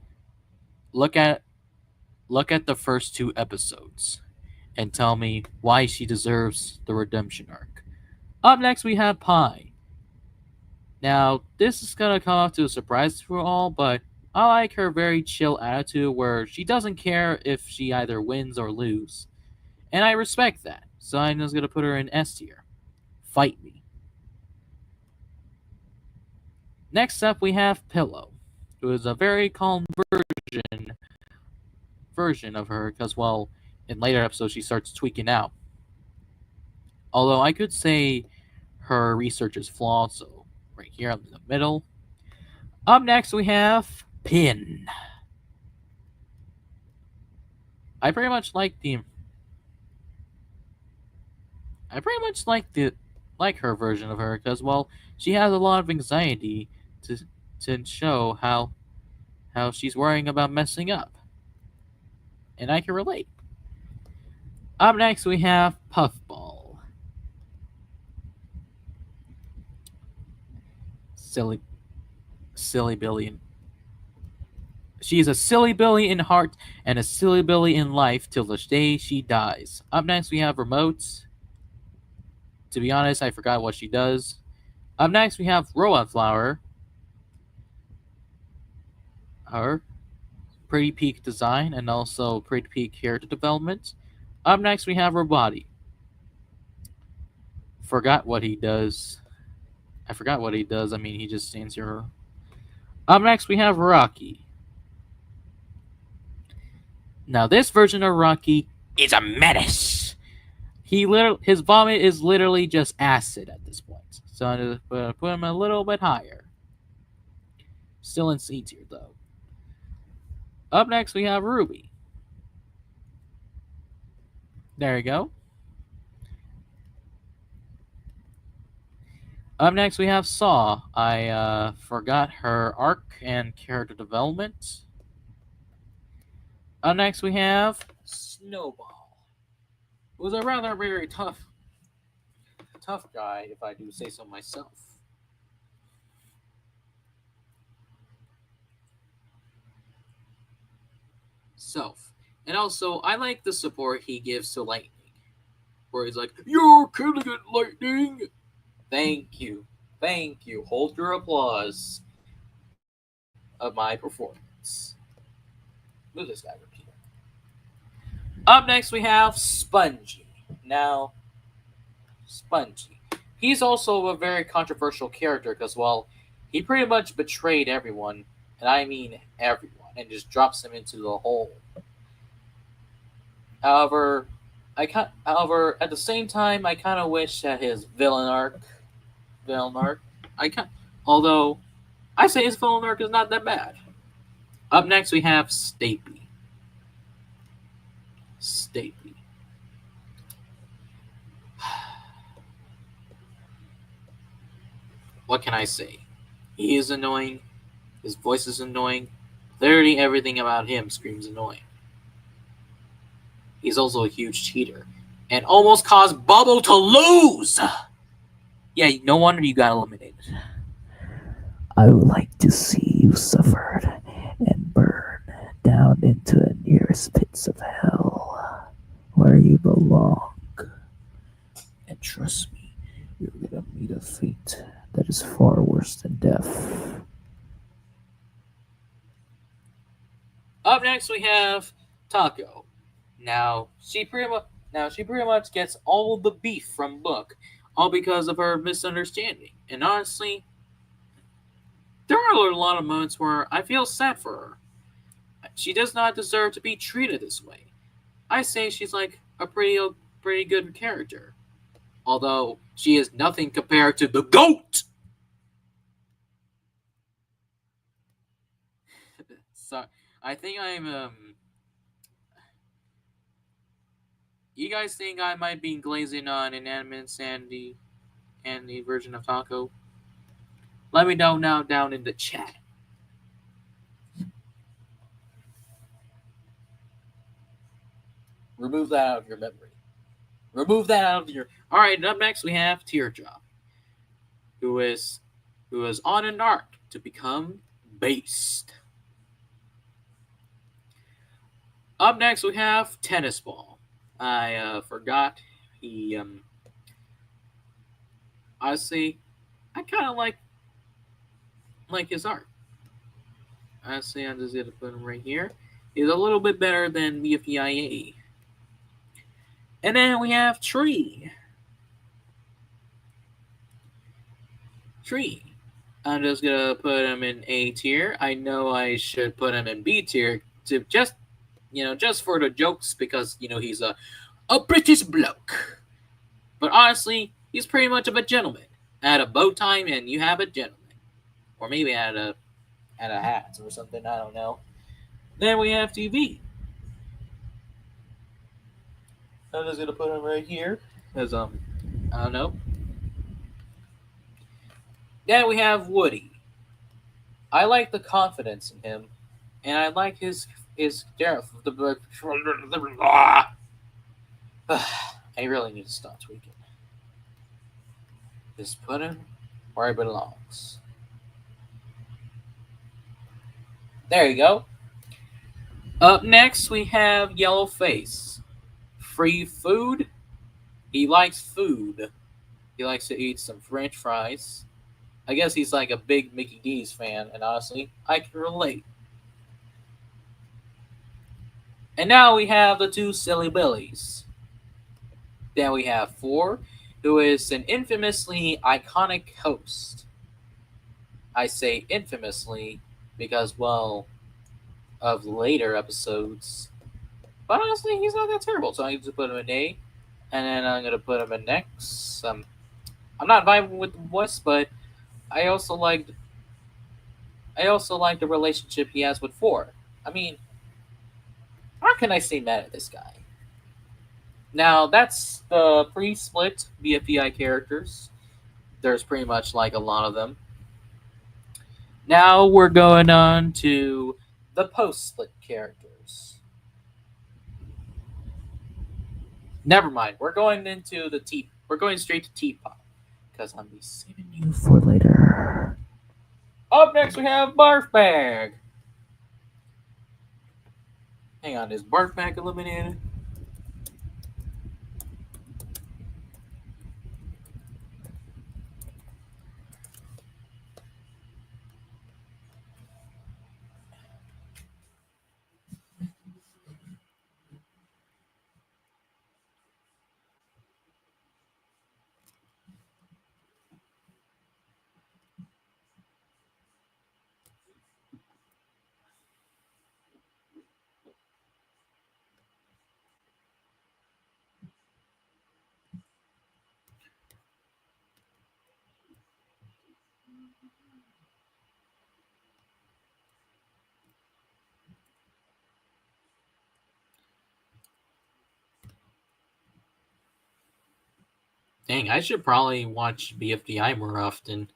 Look at look at the first two episodes and tell me why she deserves the redemption arc. Up next, we have Pie. Now, this is gonna come off to a surprise for all, but I like her very chill attitude where she doesn't care if she either wins or loses. And I respect that, so I'm just gonna put her in S tier. Fight me. Next up, we have Pillow, who is a very calm version of her, because, well, in later episodes, she starts tweaking out. Although I could say her research is flawed, so right here in the middle. Up next, we have Pin. I pretty much like the I pretty much like her version of her because, well, she has a lot of anxiety to show how she's worrying about messing up, and I can relate. Up next, we have Puffball. Silly silly Billy. She's a silly Billy in heart and a silly Billy in life till the day she dies. Up next, we have Remote. To be honest, I forgot what she does. Up next, we have Robot Flower. Her pretty peak design and also pretty peak character development. Up next, we have Roboti. Forgot what he does. I forgot what he does. I mean, he just stands here. Up next, we have Rocky. Now, this version of Rocky is a menace. His vomit is literally just acid at this point. So I'm going to put him a little bit higher. Still in C tier, though. Up next, we have Ruby. There you go. Up next, we have Saw. I forgot her arc and character development. Up next, we have Snowball, who's a rather very tough guy, if I do say so myself. And also, I like the support he gives to Lightning, where he's like, "You're killing it, Lightning." Thank you. Hold your applause of my performance. Move this guy over here. Up next, we have Spongy. Now, Spongy. He's also a very controversial character because, well, he pretty much betrayed everyone, and I mean everyone, and just drops him into the hole. However, at the same time, I kind of wish that his villain arc, although I say his villain arc is not that bad. Up next, we have Stapy. What can I say? He is annoying. His voice is annoying. Literally everything about him screams annoying. He's also a huge cheater and almost caused Bubble to lose. Yeah, no wonder you got eliminated. I would like to see you suffered and burn down into the nearest pits of hell, where you belong. And trust me, you're gonna meet a fate that is far worse than death. Up next, we have Taco. Now she pretty much gets all the beef from Book, all because of her misunderstanding. And honestly, there are a lot of moments where I feel sad for her. She does not deserve to be treated this way. I say she's like a pretty good character, although she is nothing compared to the GOAT. So I think I'm You guys think I might be glazing on Inanimate and the version of Taco? Let me know now down in the chat. Remove that out of your memory. Remove that out of your. All right. Up next we have Teardrop, who is on an arc to become Beast. Up next we have Tennis Ball. I forgot he honestly I kind of like his art. Honestly, I'm just gonna put him right here. He's a little bit better than BFDI. And then we have Tree. Tree. I'm just gonna put him in A tier. I know I should put him in B tier to just for the jokes because he's a British bloke. But honestly, he's pretty much of a gentleman. Add a bow tie and you have a gentleman. Or maybe add a hat or something, I don't know. Then we have TV. I'm just gonna put him right here. Because I don't know. Then we have Woody. I like the confidence in him, and I like his I really need to stop tweaking. Just put him where he belongs. There you go. Up next we have Yellow Face. Free food. He likes food. He likes to eat some French fries. I guess he's like a big Mickey D's fan, and honestly, I can relate. And now we have the two Silly Billies. Then we have Four, who is an infamously iconic host. I say infamously because, well, of later episodes. But honestly, he's not that terrible, so I'm going to put him in A. And then I'm going to put him in next. I'm not vibing with the voice, but I also like the relationship he has with Four. I mean, how can I say mad at this guy? Now, that's the pre-split BFDI characters. There's pretty much like a lot of them. Now we're going on to the post-split characters. Never mind. We're going straight to Teapot because I'm be saving you for later. Up next we have Barf Bag. Hang on, is Barf Bag eliminated? Dang, I should probably watch BFDI more often.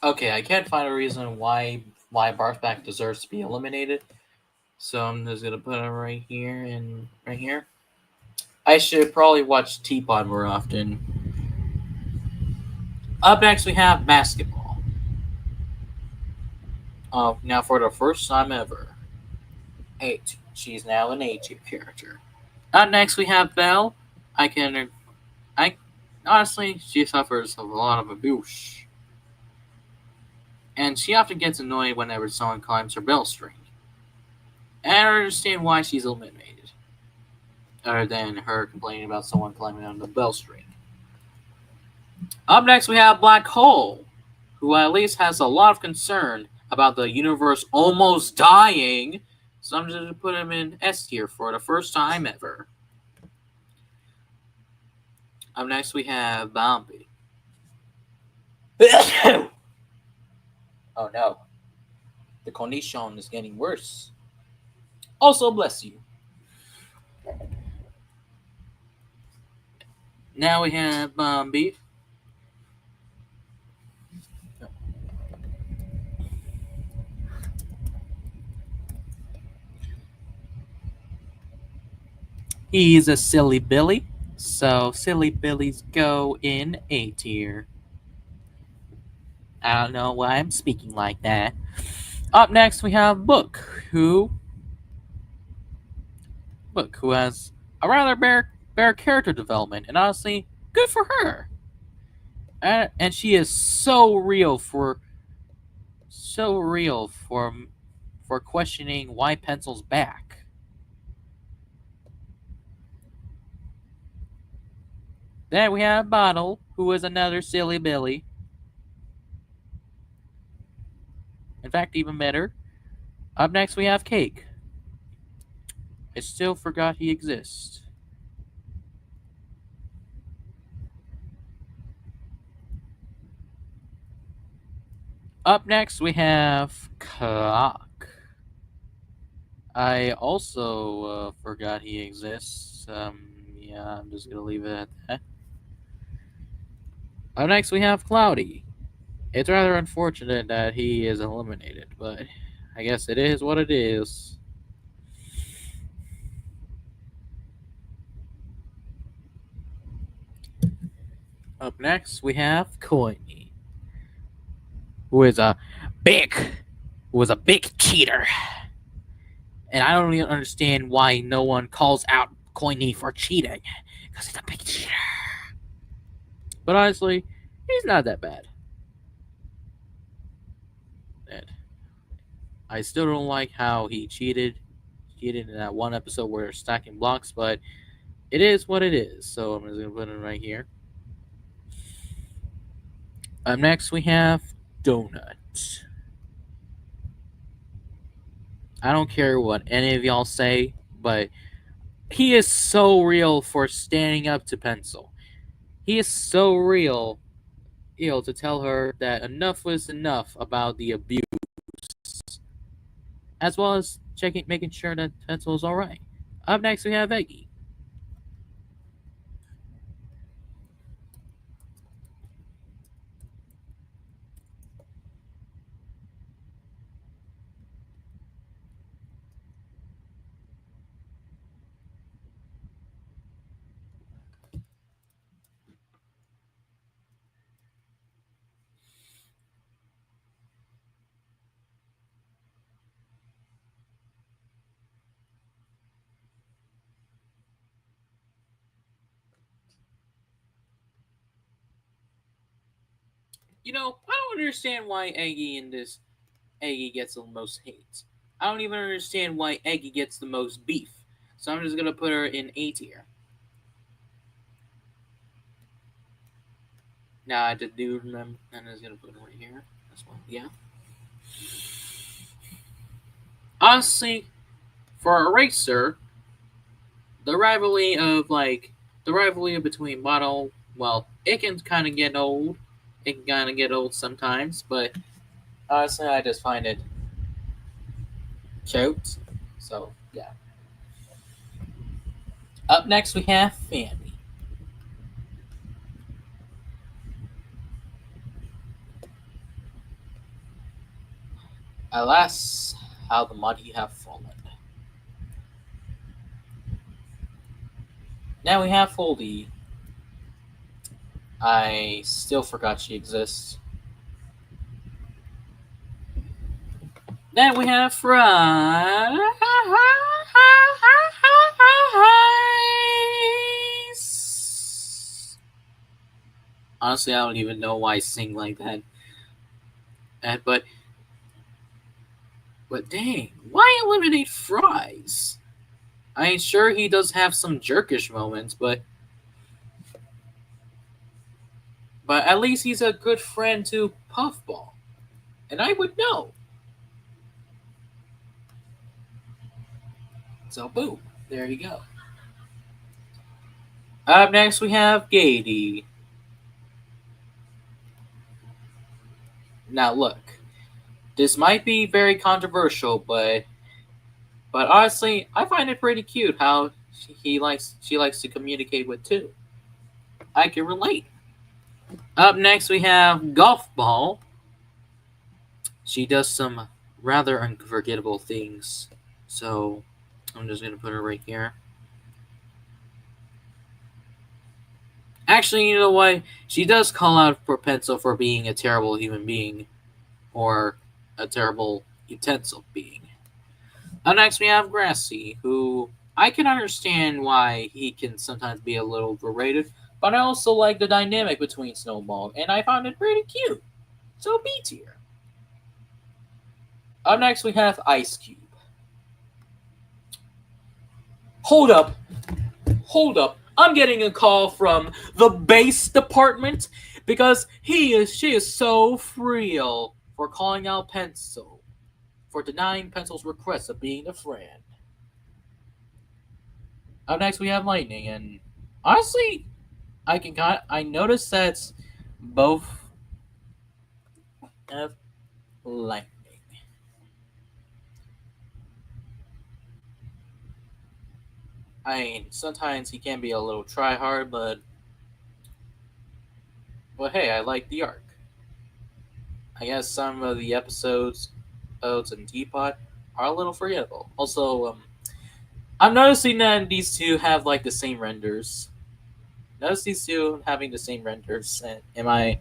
Okay, I can't find a reason why Barfback deserves to be eliminated. So I'm just gonna put him right here and right here. I should probably watch Teapot more often. Up next we have basketball. Now for the first time ever, she's now an A-tier character. Up next we have Belle. I honestly, she suffers a lot of abuse. and she often gets annoyed whenever someone climbs her bell string. And I don't understand why she's eliminated, other than her complaining about someone climbing on the bell string. Up next, we have Black Hole, who at least has a lot of concern about the universe almost dying, so I'm just going to put him in S tier for the first time ever. Up next, we have Bombi. Oh no. The condition is getting worse. Also, bless you. Now we have Bombi. He's a silly Billy, so silly Billies go in A tier. I don't know why I'm speaking like that. Up next, we have Book, who has a rather bare character development, and honestly, good for her. And she is so real for questioning why Pencil's back. Then we have Bottle, who is another silly Billy. In fact, even better. Up next, we have Cake. I still forgot he exists. Up next, we have Cock. I also forgot he exists. Yeah, I'm just gonna leave it at that. Up next, we have Cloudy. It's rather unfortunate that he is eliminated, but I guess it is what it is. Up next, we have Coiny, who is a big cheater. And I don't even understand why no one calls out Coiny for cheating, because he's a big cheater. But honestly, he's not that bad. And I still don't like how he cheated in that one episode where they're stacking blocks, but it is what it is. So I'm just gonna put it right here. Up next, we have Donut. I don't care what any of y'all say, but he is so real for standing up to Pencil. He is so real, to tell her that enough was enough about the abuse, as well as making sure that Pencil is all right. Up next, we have Eggy. I don't understand why Eggy gets the most hate. I don't even understand why Eggy gets the most beef. So I'm just gonna put her in A tier. Now I do remember, and I'm just gonna put her right here as well. Yeah. Honestly, for Eraser, the rivalry between Bottle, well, it can kind of get old. It can kind of get old sometimes, but honestly, I just find it cute. So yeah. Up next, we have Fanny. Alas, how the mighty have fallen. Now we have Foldy. I still forgot she exists. Then we have Fries. Honestly, I don't even know why I sing like that. but dang, why eliminate Fries? I mean, sure he does have some jerkish moments, but at least he's a good friend to Puffball, and I would know. So boom, there you go. Up next we have Gady. Now look, this might be very controversial, but honestly, I find it pretty cute how she likes to communicate with too. I can relate. Up next we have Golf Ball. She does some rather unforgettable things. So I'm just gonna put her right here. Actually, you know what? She does call out for Pencil for being a terrible human being, or a terrible utensil being. Up next, we have Grassy, who I can understand why he can sometimes be a little overrated, but I also like the dynamic between Snowball, and I found it pretty cute. So B tier. Up next, we have Ice Cube. Hold up, hold up. I'm getting a call from the base department because she is so real for calling out Pencil, for denying Pencil's request of being a friend. Up next we have Lightning, and honestly, I noticed that both have Lightning. I mean, sometimes he can be a little try hard, but hey, I like the arc. I guess some of the episodes in Teapot are a little forgettable. Also, I'm noticing that these two have like the same renders. Notice these two having the same renders. And am I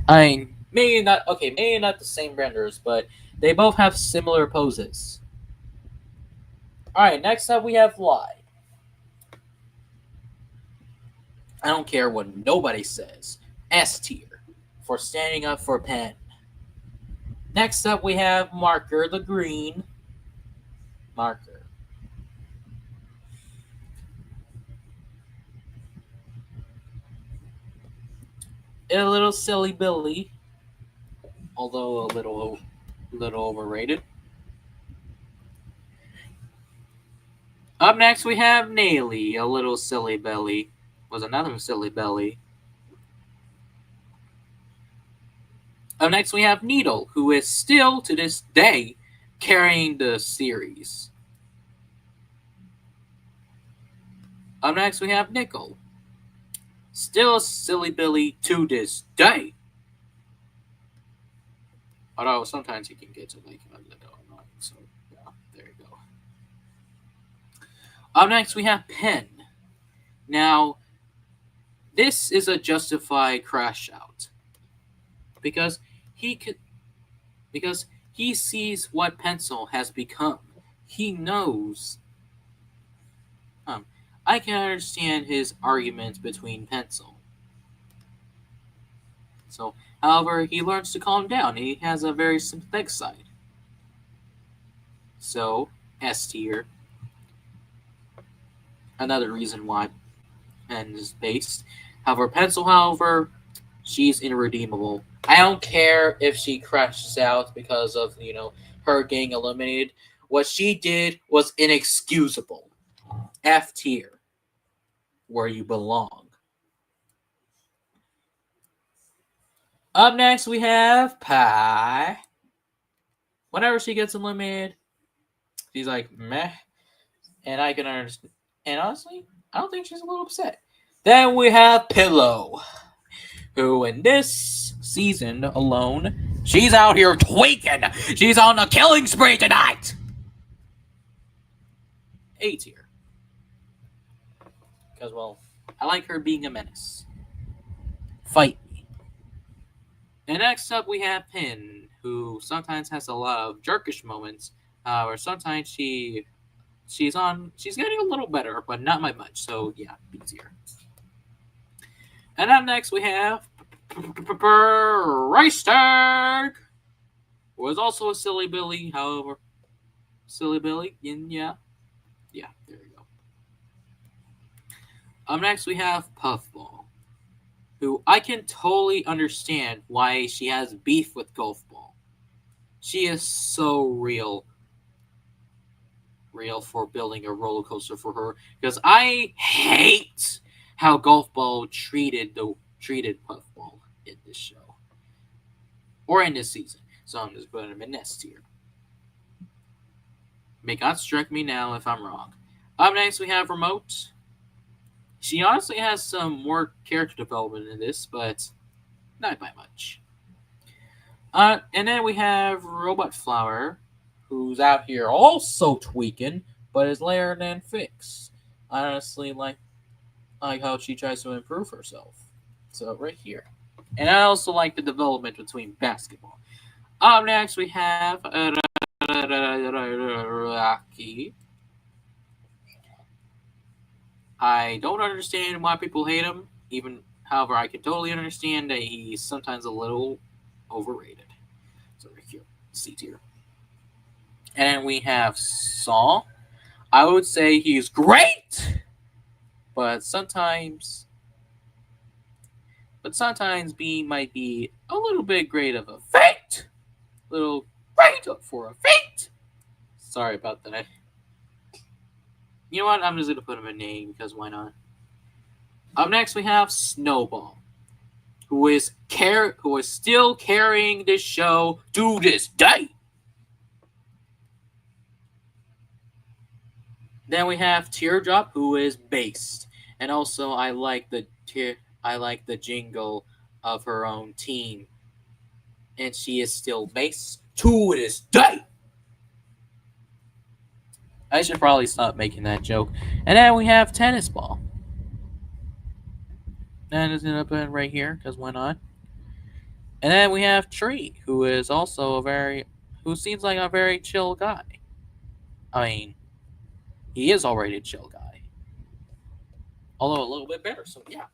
mean, maybe not. Okay, maybe not the same renders, but they both have similar poses. All right, next up we have Lie. I don't care what nobody says. S tier for standing up for Pen. Next up we have Marker the Green. Marker. A little silly Billy, although a little overrated. Up next we have Naily, a little silly belly. Was another silly belly. Up next we have Needle, who is still to this day carrying the series. Up next we have Nickel. Still a silly Billy to this day. Although sometimes he can get to like a little annoying. So yeah, there you go. Up next we have Pen. Now, this is a justified crash out. Because he could because he sees what Pencil has become. He knows. I can understand his arguments between Pencil. So, however, he learns to calm down. He has a very sympathetic side. So, S tier. Another reason why Pen is based. However, Pencil, she's irredeemable. I don't care if she crashes out because of, her getting eliminated. What she did was inexcusable. F tier. Where you belong. Up next, we have Pie. Whenever she gets eliminated, she's like, meh. And I can understand. And honestly, I don't think she's a little upset. Then we have Pillow, who in this season alone, she's out here tweaking. She's on a killing spree tonight. A tier. Because, well, I like her being a menace. Fight me. And next up, we have Pin, who sometimes has a lot of jerkish moments, or sometimes she's getting a little better, but not by much. So yeah, B tier. And up next, we have Rice Tag was also a silly Billy, however. Silly Billy, yeah. Yeah, there you go. Up next, we have Puffball, who I can totally understand why she has beef with Golf Ball. She is so real for building a roller coaster for her because I hate how Golf Ball treated Puffball in this show or in this season. So I'm just putting him in S tier. May God strike me now if I'm wrong. Up next, we have Remote. She honestly has some more character development in this, but not by much. And then we have Robot Flower, who's out here also tweaking, but is layered and fixed. I honestly like how she tries to improve herself. So right here. And I also like the development between basketball. Up next we have Rocky. I don't understand why people hate him. However, I can totally understand that he's sometimes a little overrated. So right here, C tier. And we have Saw. I would say he's great, but sometimes B might be a little bit great of a feat. Little great for a feat. Sorry about that. You know what? I'm just gonna put him in name because why not? Up next we have Snowball, who is still carrying this show to this day. Then we have Teardrop, who is based, and also I like the jingle of her own team, and she is still based to this day. I should probably stop making that joke. And then we have Tennis Ball. And it's gonna put it right here because why not? And then we have Tree, who is also who seems like a very chill guy. I mean, he is already a chill guy, although a little bit better. So yeah.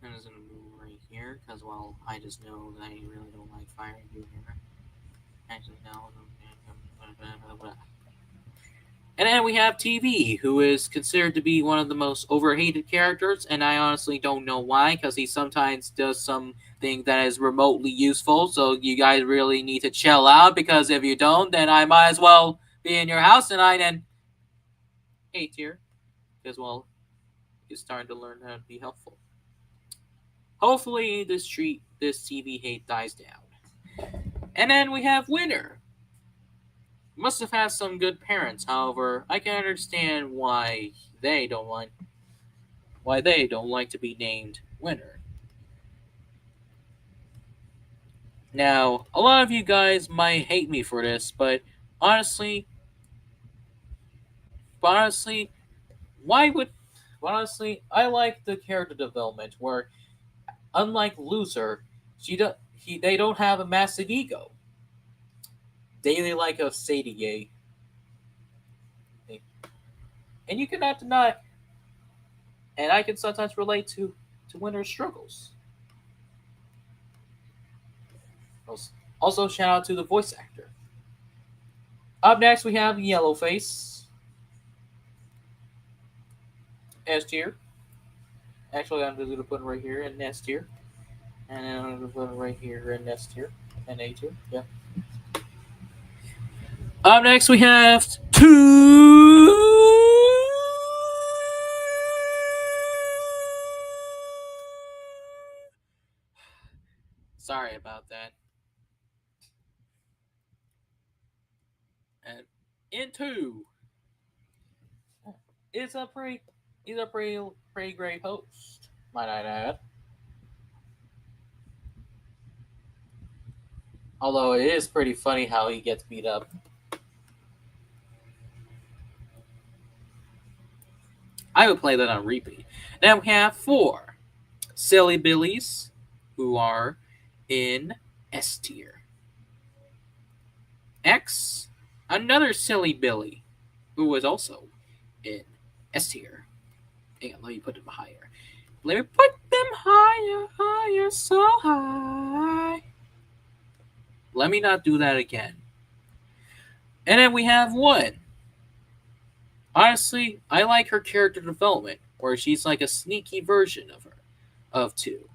I'm just gonna move right here because I just know that I really don't like Fire Junior. Actually, no. And then we have TV, who is considered to be one of the most overhated characters, and I honestly don't know why, because he sometimes does something that is remotely useful, so you guys really need to chill out, because if you don't, then I might as well be in your house tonight and A tier, because, you're starting to learn how to be helpful. Hopefully this TV hate dies down. And then we have Winner. Must have had some good parents. However, I can understand why they don't like to be named Winner. Now, a lot of you guys might hate me for this, but honestly, why would I like the character development where, unlike Loser, they don't have a massive ego. Daily like a Sadie, and you cannot deny. And I can sometimes relate to Winner's struggles. Also, shout out to the voice actor. Up next, we have Yellowface. S tier. Actually, I'm just going to put him right here in S tier. And then I'm going to put him right here in S tier. And A tier. Yeah. Up next, we have two. Sorry about that. And into is a pretty great host, might I add. Although it is pretty funny how he gets beat up. I would play that on repeat. Then we have 4 Silly Billies, who are in S tier. X, another Silly Billy, who was also in S tier. Hang on, let me put them higher. Let me put them higher, higher, so high. Let me not do that again. And then we have one. Honestly, I like her character development, where she's like a sneaky version of her, of two.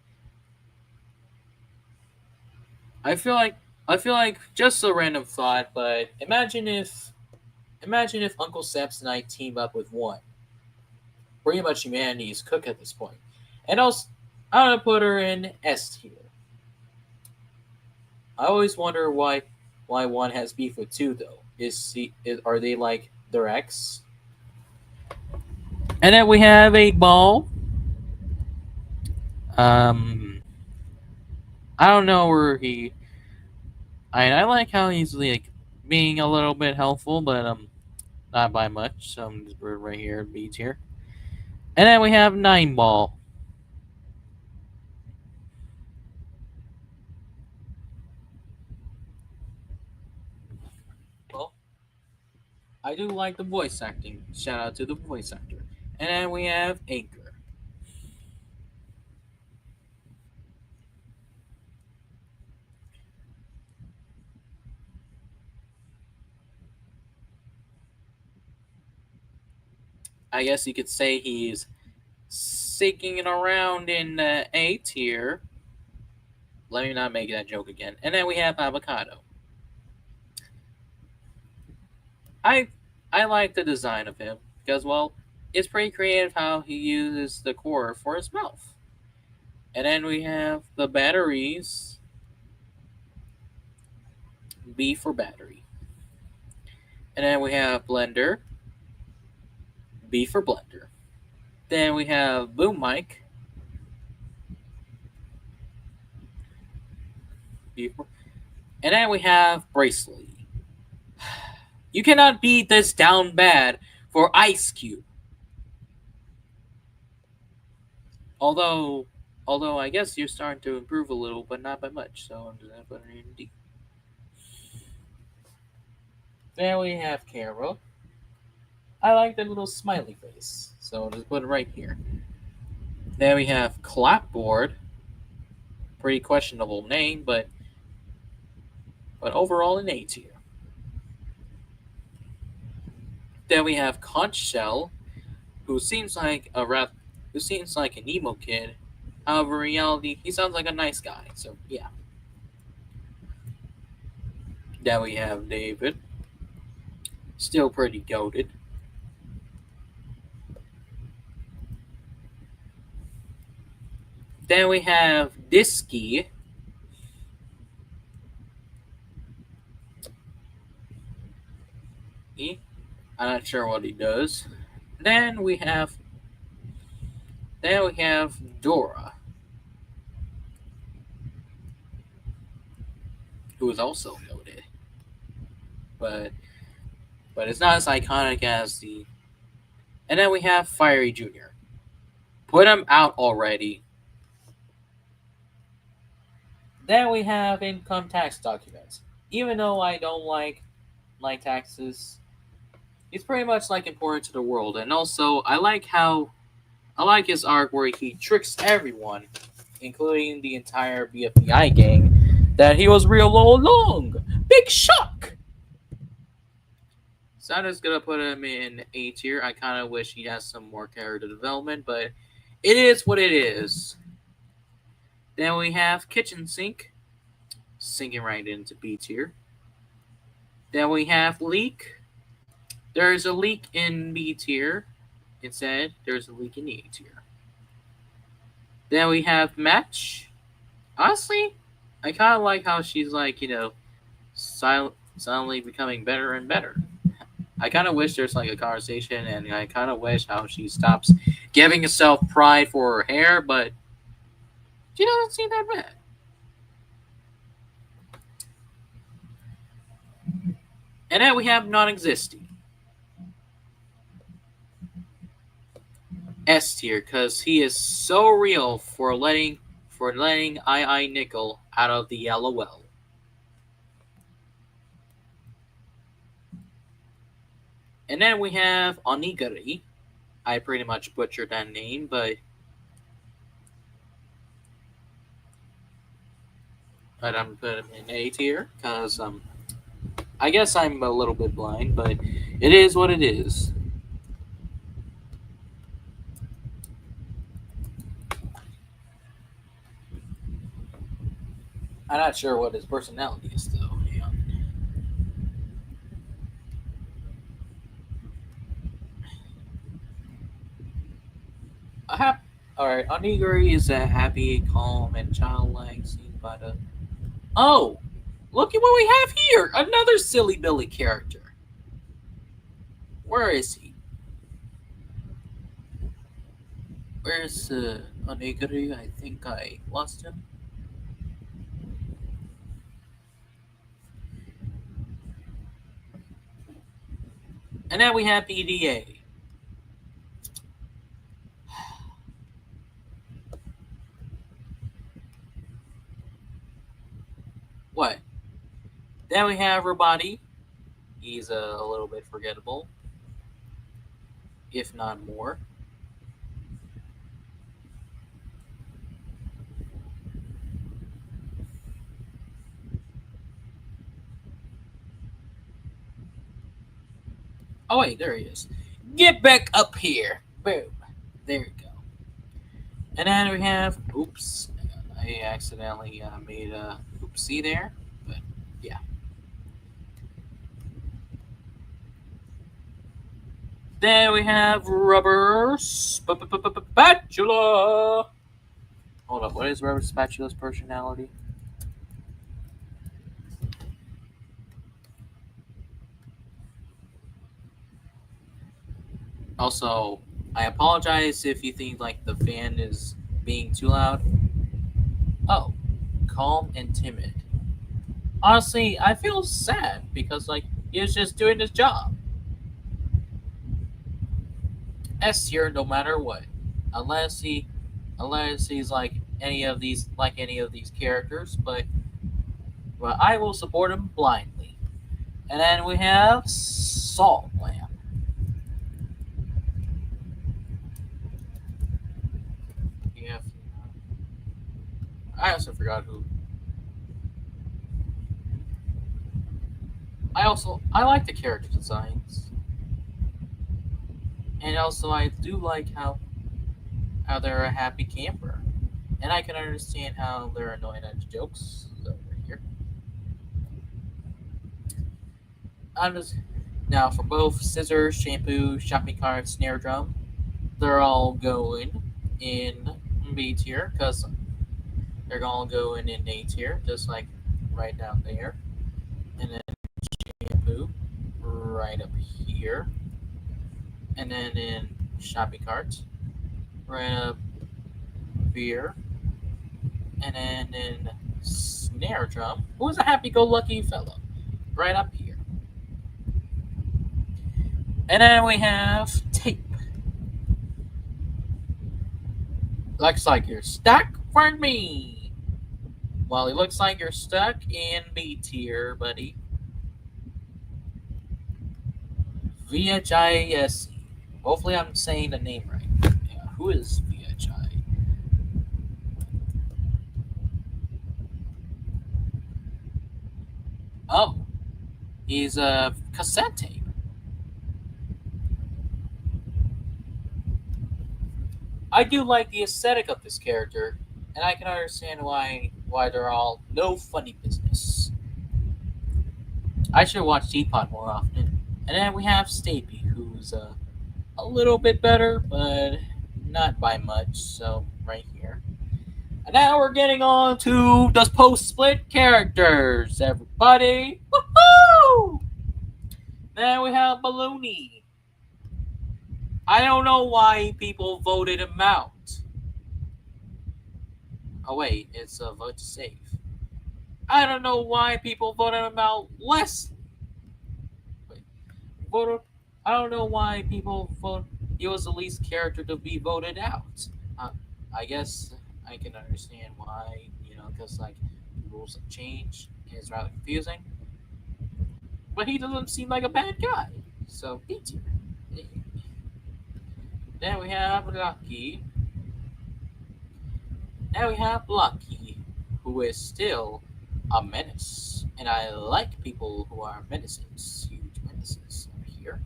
I feel like I feel like just a random thought, but imagine if Uncle Saps and I team up with one. Pretty much humanity is cooked at this point. And also, I'm gonna put her in S tier. I always wonder why one has beef with two though. Are they like their ex? And then we have a ball. Um, I don't know where he. I like how he's like being a little bit helpful, but not by much. So I'm just put it right here, B tier. And then we have nine ball. Well, I do like the voice acting. Shout out to the voice actor. And then we have Anchor. I guess you could say he's sinking it around in A tier. Let me not make that joke again. And then we have Avocado. I I like the design of him because well, it's pretty creative how he uses the core for his mouth. And then we have the batteries. B for battery. And then we have blender. B for blender. Then we have boom mic. B for, and then we have bracelet. You cannot beat this down bad for Ice Cube. Although, although I guess you're starting to improve a little, but not by much. So I'm just gonna put it in D. Then we have Carol. I like the little smiley face, so I'll just put it right here. Then we have Clapboard. Pretty questionable name, but overall an A tier. Then we have Conch Shell, who seems like who seems like an emo kid. However, in reality, he sounds like a nice guy. So yeah. Then we have David, still pretty goated. Then we have Disky. I'm not sure what he does. Then we have Dora, who is also goated, but it's not as iconic as the. And then we have Fiery Junior. Put him out already. Then we have income tax documents. Even though I don't like taxes, it's pretty much like important to the world. And also, I like his arc where he tricks everyone, including the entire BFDI gang, that he was real all along. Big shock. So I'm just gonna put him in A tier. I kind of wish he has some more character development, but it is what it is. Then we have Kitchen Sink, sinking right into B tier. Then we have Leak. There's a leak in B tier. Instead, there's a leak in A tier. Then we have Match. Honestly, I kind of like how she's like, silently becoming better and better. I kind of wish there's like a conversation, and I kind of wish how she stops giving herself pride for her hair, but she doesn't seem that bad. And then we have non-existing S tier because he is so real for letting I Nickel out of the yellow well. And then we have Onigiri. I pretty much butchered that name, but I'm putting him in A tier because I guess I'm a little bit blind, but it is what it is. I'm not sure what his personality is though. Yeah. A hap- All right, Onigiri is a happy, calm, and childlike seen by the. Oh, look at what we have here! Another silly Billy character. Where is he? Where's Onigiri? I think I lost him. And now we have BDA. What? Then we have Robati. He's a little bit forgettable, if not more. Oh wait, there he is. Get back up here. Boom. There you go. And then we have. Oops. I accidentally made a oopsie there. But yeah. Then we have Rubber Spatula. Hold up. What is Rubber Spatula's personality? Also, I apologize if you think like the fan is being too loud. Oh, calm and timid. Honestly, I feel sad because like he was just doing his job. S tier no matter what. Unless he unless he's like any of these characters, but I will support him blindly. And then we have Salt Lamp. Yeah, I also forgot who. I like the character designs, and also I do like how they're a happy camper, and I can understand how they're annoyed at the jokes over here. I'm just now for both scissors, shampoo, shopping cart, snare drum. They're all going in B tier because they're all going in A tier, just like right down there, and then shampoo right up here, and then in shopping cart right up here, and then in snare drum, who's a happy-go-lucky fellow, right up here. And then we have tape. Looks like you're stuck for me. Well, it looks like you're stuck in B tier, buddy. VHIS. Hopefully, I'm saying the name right. Yeah, who is VHI? Oh, he's a cassette tape. I do like the aesthetic of this character, and I can understand why they're all no funny business. I should watch Teapot more often. And then we have Stapy, who's a little bit better, but not by much. So right here. And now we're getting on to the post-split characters, everybody. Woohoo! Then we have Balloony. I don't know why people voted him out. Oh wait, it's a vote to save. I don't know why people voted him out less. Wait, voted. I don't know why people vote. He was the least character to be voted out. Uh, I guess I can understand why. Because like rules have changed. It's rather confusing. But he doesn't seem like a bad guy. So B tier. Then we have Lucky. Then we have Lucky, who is still a menace. And I like people who are menaces, huge menaces over here.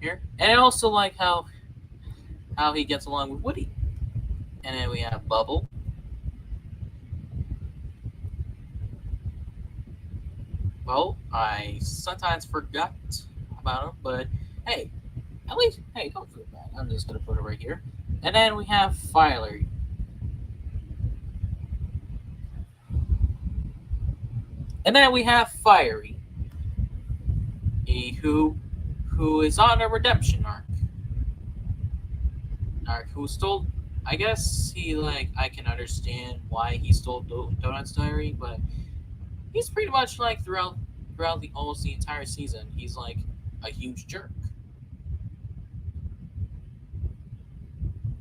Here. And I also like how he gets along with Woody. And then we have Bubble. Well, I sometimes forgot about him, but hey, at least, hey, don't feel bad. I'm just gonna put it right here. And then we have Fiery. And then we have Fiery, who is on a redemption arc. Who stole? I guess he like I can understand why he stole Donut's diary, but he's pretty much like throughout the almost the entire season, he's like a huge jerk.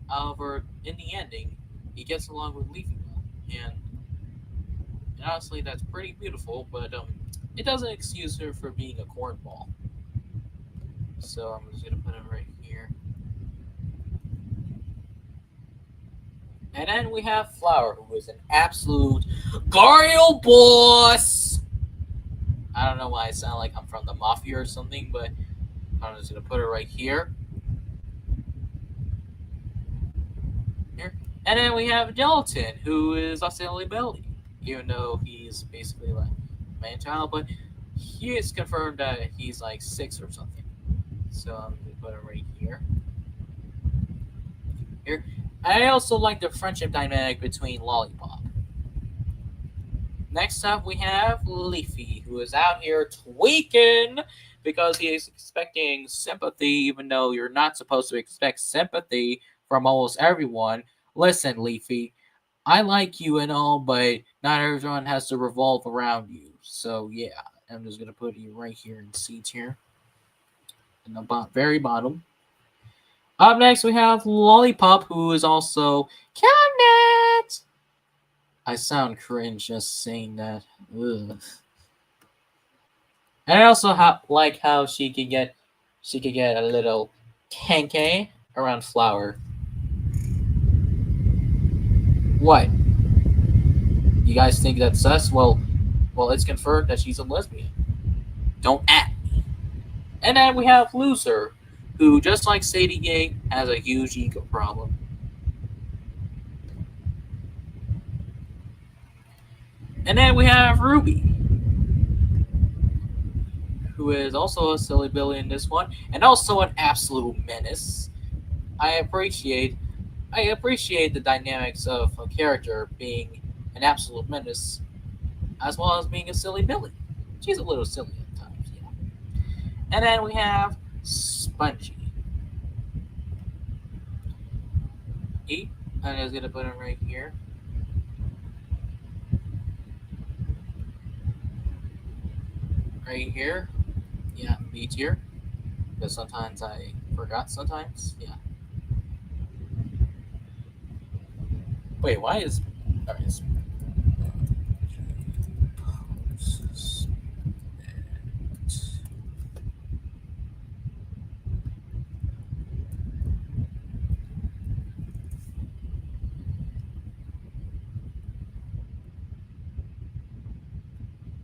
However, in the ending, he gets along with Leafy well, and honestly, that's pretty beautiful. But it doesn't excuse her for being a cornball. So I'm just gonna put him right here. And then we have Flower, who is an absolute girl boss. I don't know why I sound like I'm from the mafia or something, but I'm just gonna put it right here. Here. And then we have Gelatin, who is a silly belly, even though he's basically like a man child, but he is confirmed that he's like 6 or something. So I'm gonna put it right here. Here. I also like the friendship dynamic between Lollipop. Next up, we have Leafy, who is out here tweaking because he is expecting sympathy, even though you're not supposed to expect sympathy from almost everyone. Listen, Leafy, I like you and all, but not everyone has to revolve around you. So, yeah, I'm just going to put you right here in C tier, in the very bottom. Up next, we have Lollipop, who is also Cabinet. I sound cringe just saying that. Ugh. And I also like how she could get a little tanky around Flower. What? You guys think that's sus? Well, it's confirmed that she's a lesbian. Don't at me. And then we have Loser, who just like Sadie Gay has a huge ego problem. And then we have Ruby, who is also a silly Billy in this one, and also an absolute menace. I appreciate I appreciate the dynamics of a character being an absolute menace as well as being a silly Billy. She's a little silly at times, yeah. And then we have Spongy. I'm just gonna put him right here. Right here. Yeah, B tier. Because sometimes I forgot sometimes. Yeah. Wait, why is alright,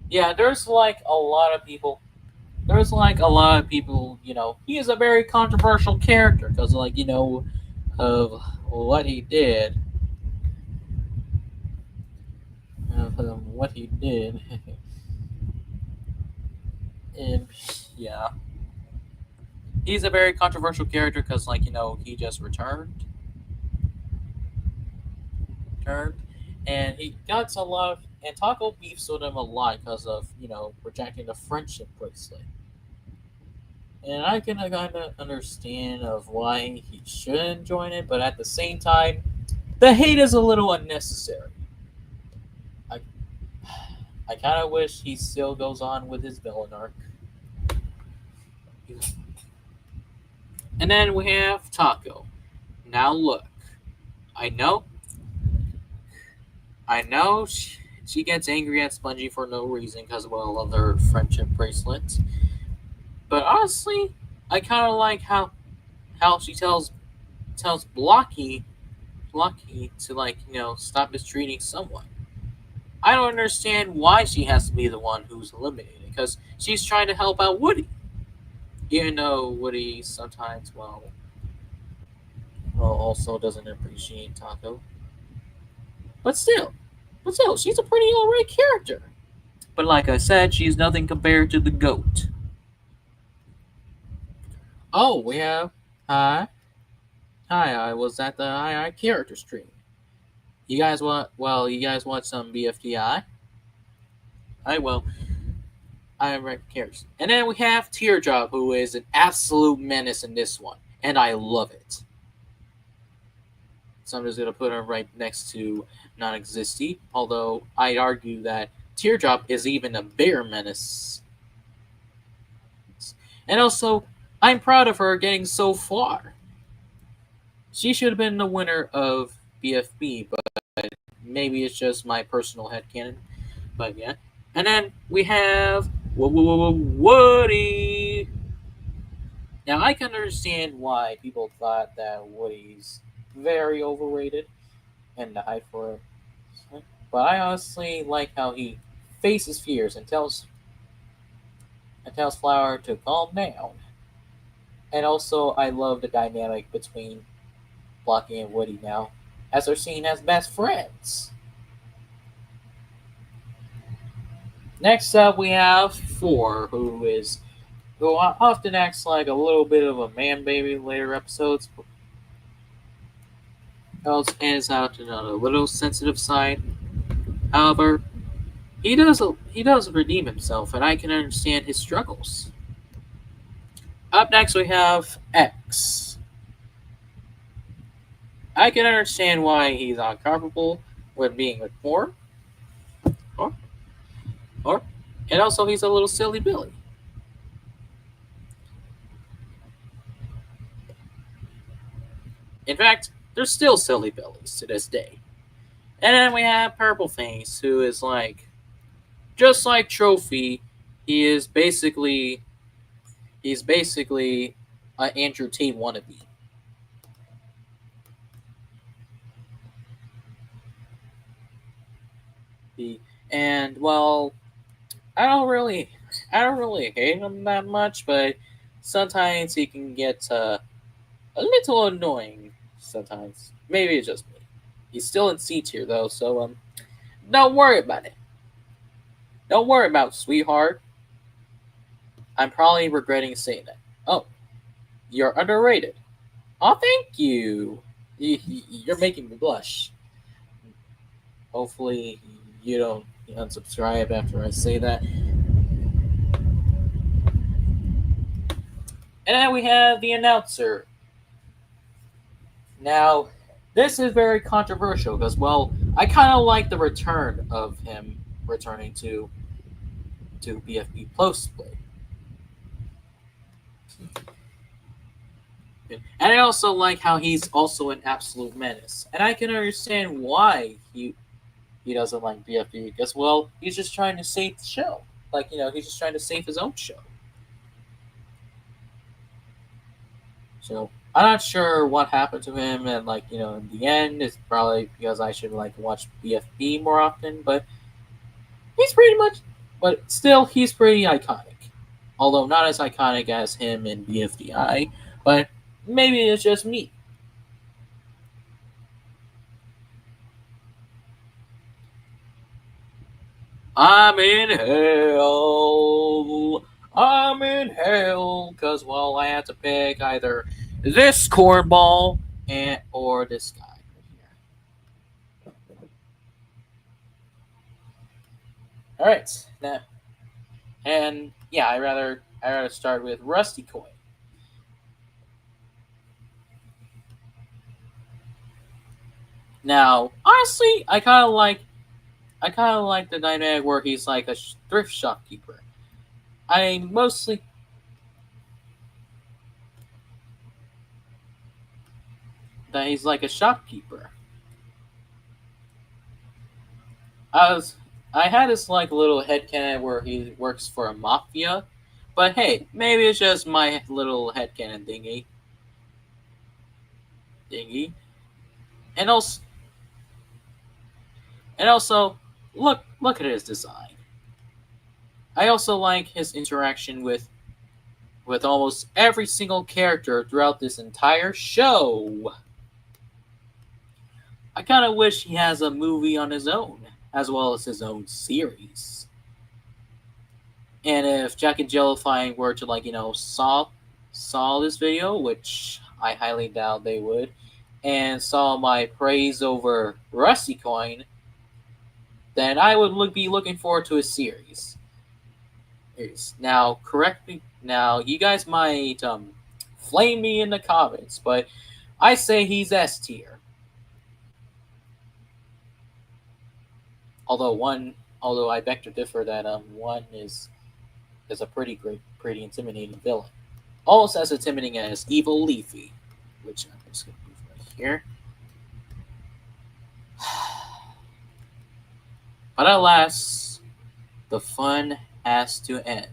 yeah, there's like a lot of people. There's like a lot of people. He is a very controversial character because, like, of what he did, of what he did, and yeah, he's a very controversial character because, like, he just returned, and he got a lot of, and Taco beefs with him a lot because of rejecting the friendship bracelet. And I can kind of understand of why he shouldn't join it, but at the same time, the hate is a little unnecessary. I I kind of wish he still goes on with his villain arc. And then we have Taco. Now look, I know, I know She gets angry at Spongy for no reason because, well, of their friendship bracelet. But honestly, I kind of like how she tells Blocky to, like, stop mistreating someone. I don't understand why she has to be the one who's eliminated, because she's trying to help out Woody. Even though Woody sometimes, well, also doesn't appreciate Taco. But still, she's a pretty alright character. But like I said, she's nothing compared to the GOAT. Oh, we have. Hi. Hi, I was at the I character stream. You guys want some BFDI? Well, I rank characters. And then we have Teardrop, who is an absolute menace in this one. And I love it. So I'm just going to put her right next to Non-Existy. Although I'd argue that Teardrop is even a bigger menace. And also, I'm proud of her getting so far. She should have been the winner of BFB, but maybe it's just my personal headcanon. But yeah. And then we have Woody. Now I can understand why people thought that Woody's very overrated and died for it. But I honestly like how he faces fears and tells Flower to calm down. And also I love the dynamic between Blocky and Woody now, as they're seen as best friends. Next up, we have Four, who often acts like a little bit of a man baby in later episodes, else ends out on a little sensitive side. However, he does redeem himself, and I can understand his struggles. Up next, we have X. I can understand why he's uncomfortable with being with Four, or, or, and also he's a little silly Billy. In fact, they're still silly Billies to this day. And then we have Purple Face, who is like, just like Trophy, he is basically he's basically an Andrew Tate wannabe. And well, I don't really hate him that much, but sometimes he can get a little annoying. Sometimes, maybe it's just me. He's still in C tier though, so don't worry about it. Don't worry about it, sweetheart. I'm probably regretting saying that. Oh, you're underrated. Oh, thank you. You're making me blush. Hopefully, you don't unsubscribe after I say that. And then we have the announcer. Now, this is very controversial because, well, I kind of like the return of him returning to BFB Plus play. And I also like how he's also an absolute menace. And I can understand why he doesn't like BFB because, well, he's just trying to save the show. Like, he's just trying to save his own show. So I'm not sure what happened to him, and like in the end, it's probably because I should like watch BFB more often. But he's pretty much, but still, he's pretty iconic. Although not as iconic as him in BFDI, but maybe it's just me. I'm in hell. I'm in hell because, well, I had to pick either this cornball or this guy right here. All right, now, and yeah, I rather start with Rusty Coin. Now, honestly, I kind of like the dynamic where he's like a thrift shopkeeper. I mostly that he's like a shopkeeper. I was I had this like little headcanon where he works for a mafia, but hey, maybe it's just my little headcanon thingy. And also, look at his design. I also like his interaction with almost every single character throughout this entire show. I kind of wish he has a movie on his own, as well as his own series. And if Jack and Jellifying were to saw this video, which I highly doubt they would, and saw my praise over Rusty Coin, then I would be looking forward to a series. Now, correct me. Now, you guys might flame me in the comments, but I say he's S tier. Although I beg to differ that one is a pretty intimidating villain, almost as intimidating as Evil Leafy, which I'm just gonna move right here. But alas, the fun has to end.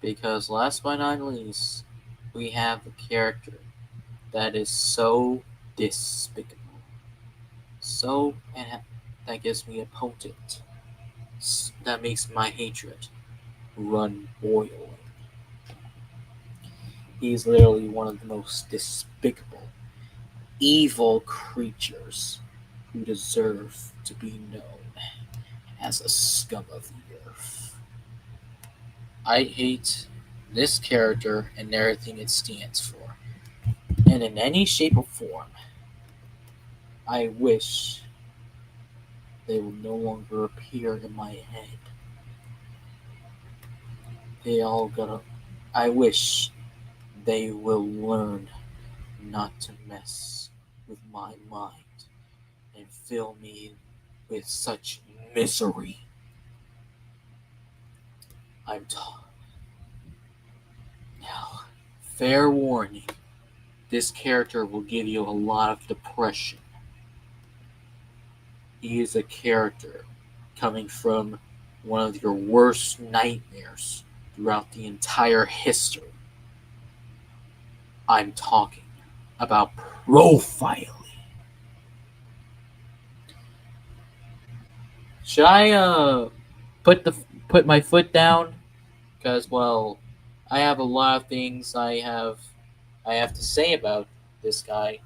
Because last but not least, we have a character that is so despicable. That gives me a potent. That makes my hatred run boiling. He's literally one of the most despicable, evil creatures who deserve to be known as a scum of the earth. I hate this character and everything it stands for. And in any shape or form, I wish they will no longer appear in my head. I wish they will learn not to mess with my mind and fill me with such misery. Now, fair warning, this character will give you a lot of depression. He is a character coming from one of your worst nightmares throughout the entire history. I'm talking about profiling. Should I put my foot down? Because I have a lot of things I have to say about this guy.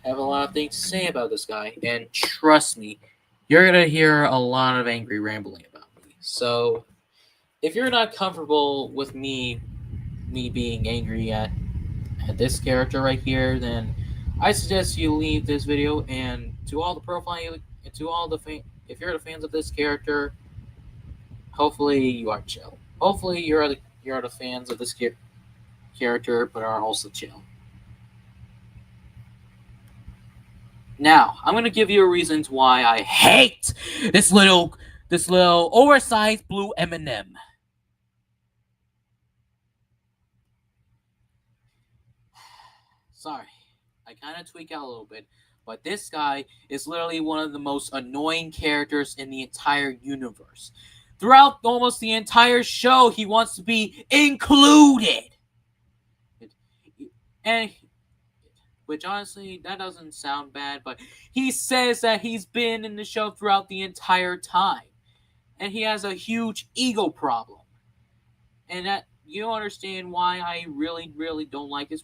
I have a lot of things to say about this guy, and trust me, you're gonna hear a lot of angry rambling about me. So, if you're not comfortable with me being angry at this character right here, then I suggest you leave this video. And to all the profiling, to all the if you're the fans of this character, hopefully you are chill. Hopefully you're the fans of this character, but are also chill. Now, I'm gonna give you reasons why I hate this little oversized blue M&M. Sorry, I kind of tweak out a little bit, but this guy is literally one of the most annoying characters in the entire universe. Throughout almost the entire show, he wants to be included. And which honestly, that doesn't sound bad, but he says that he's been in the show throughout the entire time. And he has a huge ego problem. And that you don't understand why I really, really don't like his.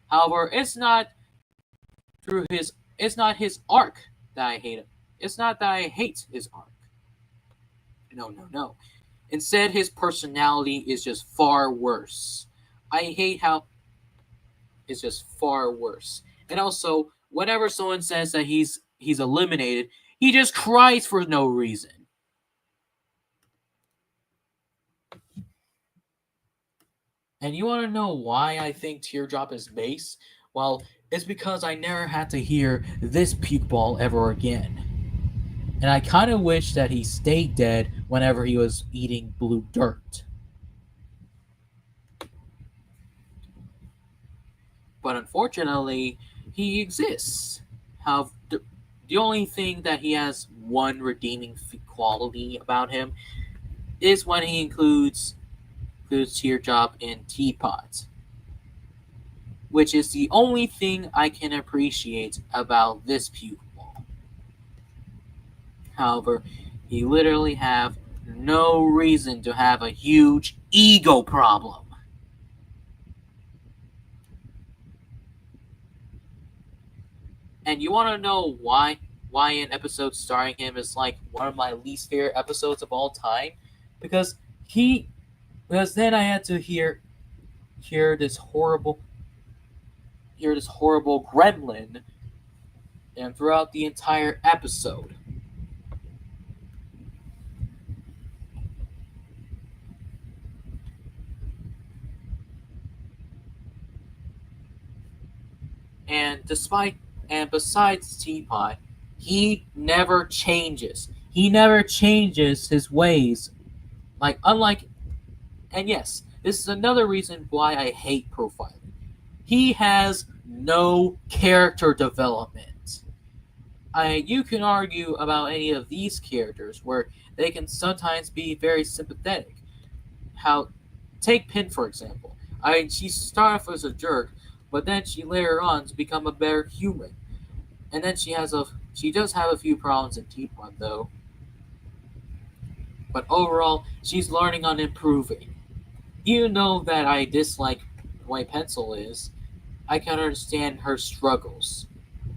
However, it's not his arc that I hate him. It's not that I hate his arc. No. Instead, his personality is just far worse. I hate how it's just far worse. And also, whenever someone says that he's eliminated, he just cries for no reason. And you want to know why I think Teardrop is base? Well, it's because I never had to hear this puke ball ever again. And I kind of wish that he stayed dead whenever he was eating blue dirt. But unfortunately, he exists. How the only thing that he has one redeeming quality about him is when he includes teardrop in teapot, which is the only thing I can appreciate about this pupil. However, he literally have no reason to have a huge ego problem. And you want to know why an episode starring him is like one of my least favorite episodes of all time? Because he because then I had to hear this horrible gremlin and throughout the entire episode. And besides Teapot, he never changes. He never changes his ways. Like unlike and yes, this is another reason why I hate profiling. He has no character development. You can argue about any of these characters where they can sometimes be very sympathetic. How take Pin for example. She started off as a jerk, but then she later on to become a better human. And then she does have a few problems in Teapot though. But overall, she's learning on improving. Even though that I dislike White Pencil is, I can understand her struggles.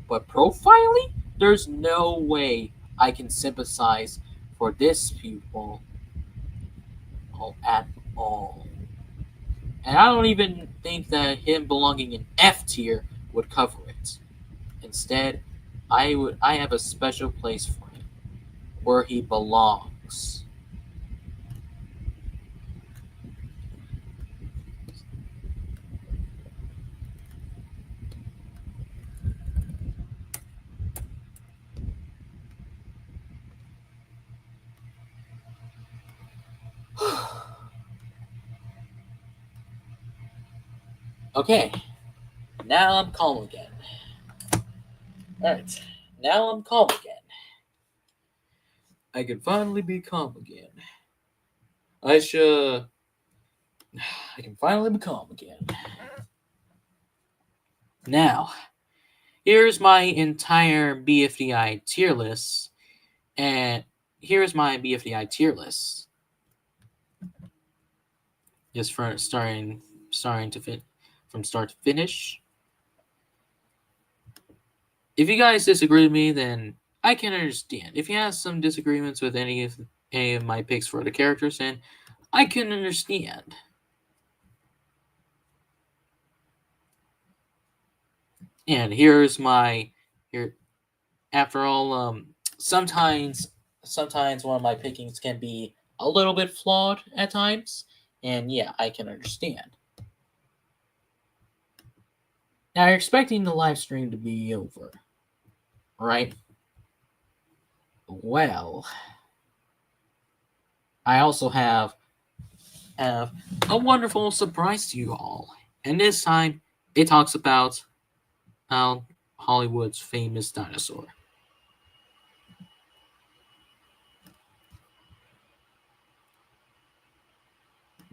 But profiling? There's no way I can sympathize for this pupil at all. And I don't even think that him belonging in F tier would cover it. Instead, I have a special place for him, where he belongs. Okay, now I'm calm again. Alright, now I'm calm again. I can finally be calm again. I should. I can finally be calm again. Now, here's my entire BFDI tier list, and here's my BFDI tier list. Just for starting to fit from start to finish. If you guys disagree with me, then I can understand. If you have some disagreements with any of my picks for the characters, then I can understand. And here's my here. After all, sometimes one of my pickings can be a little bit flawed at times, and yeah, I can understand. Now you're expecting the live stream to be over, right? Well, I also have a wonderful surprise to you all, and this time it talks about Hollywood's famous dinosaur,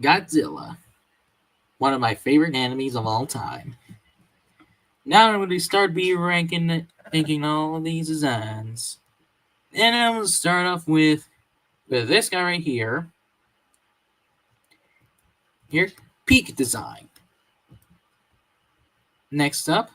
Godzilla, one of my favorite enemies of all time. Now when we start ranking all of these designs, and I'm gonna start off with this guy right here. Here's Peak Design. Next up,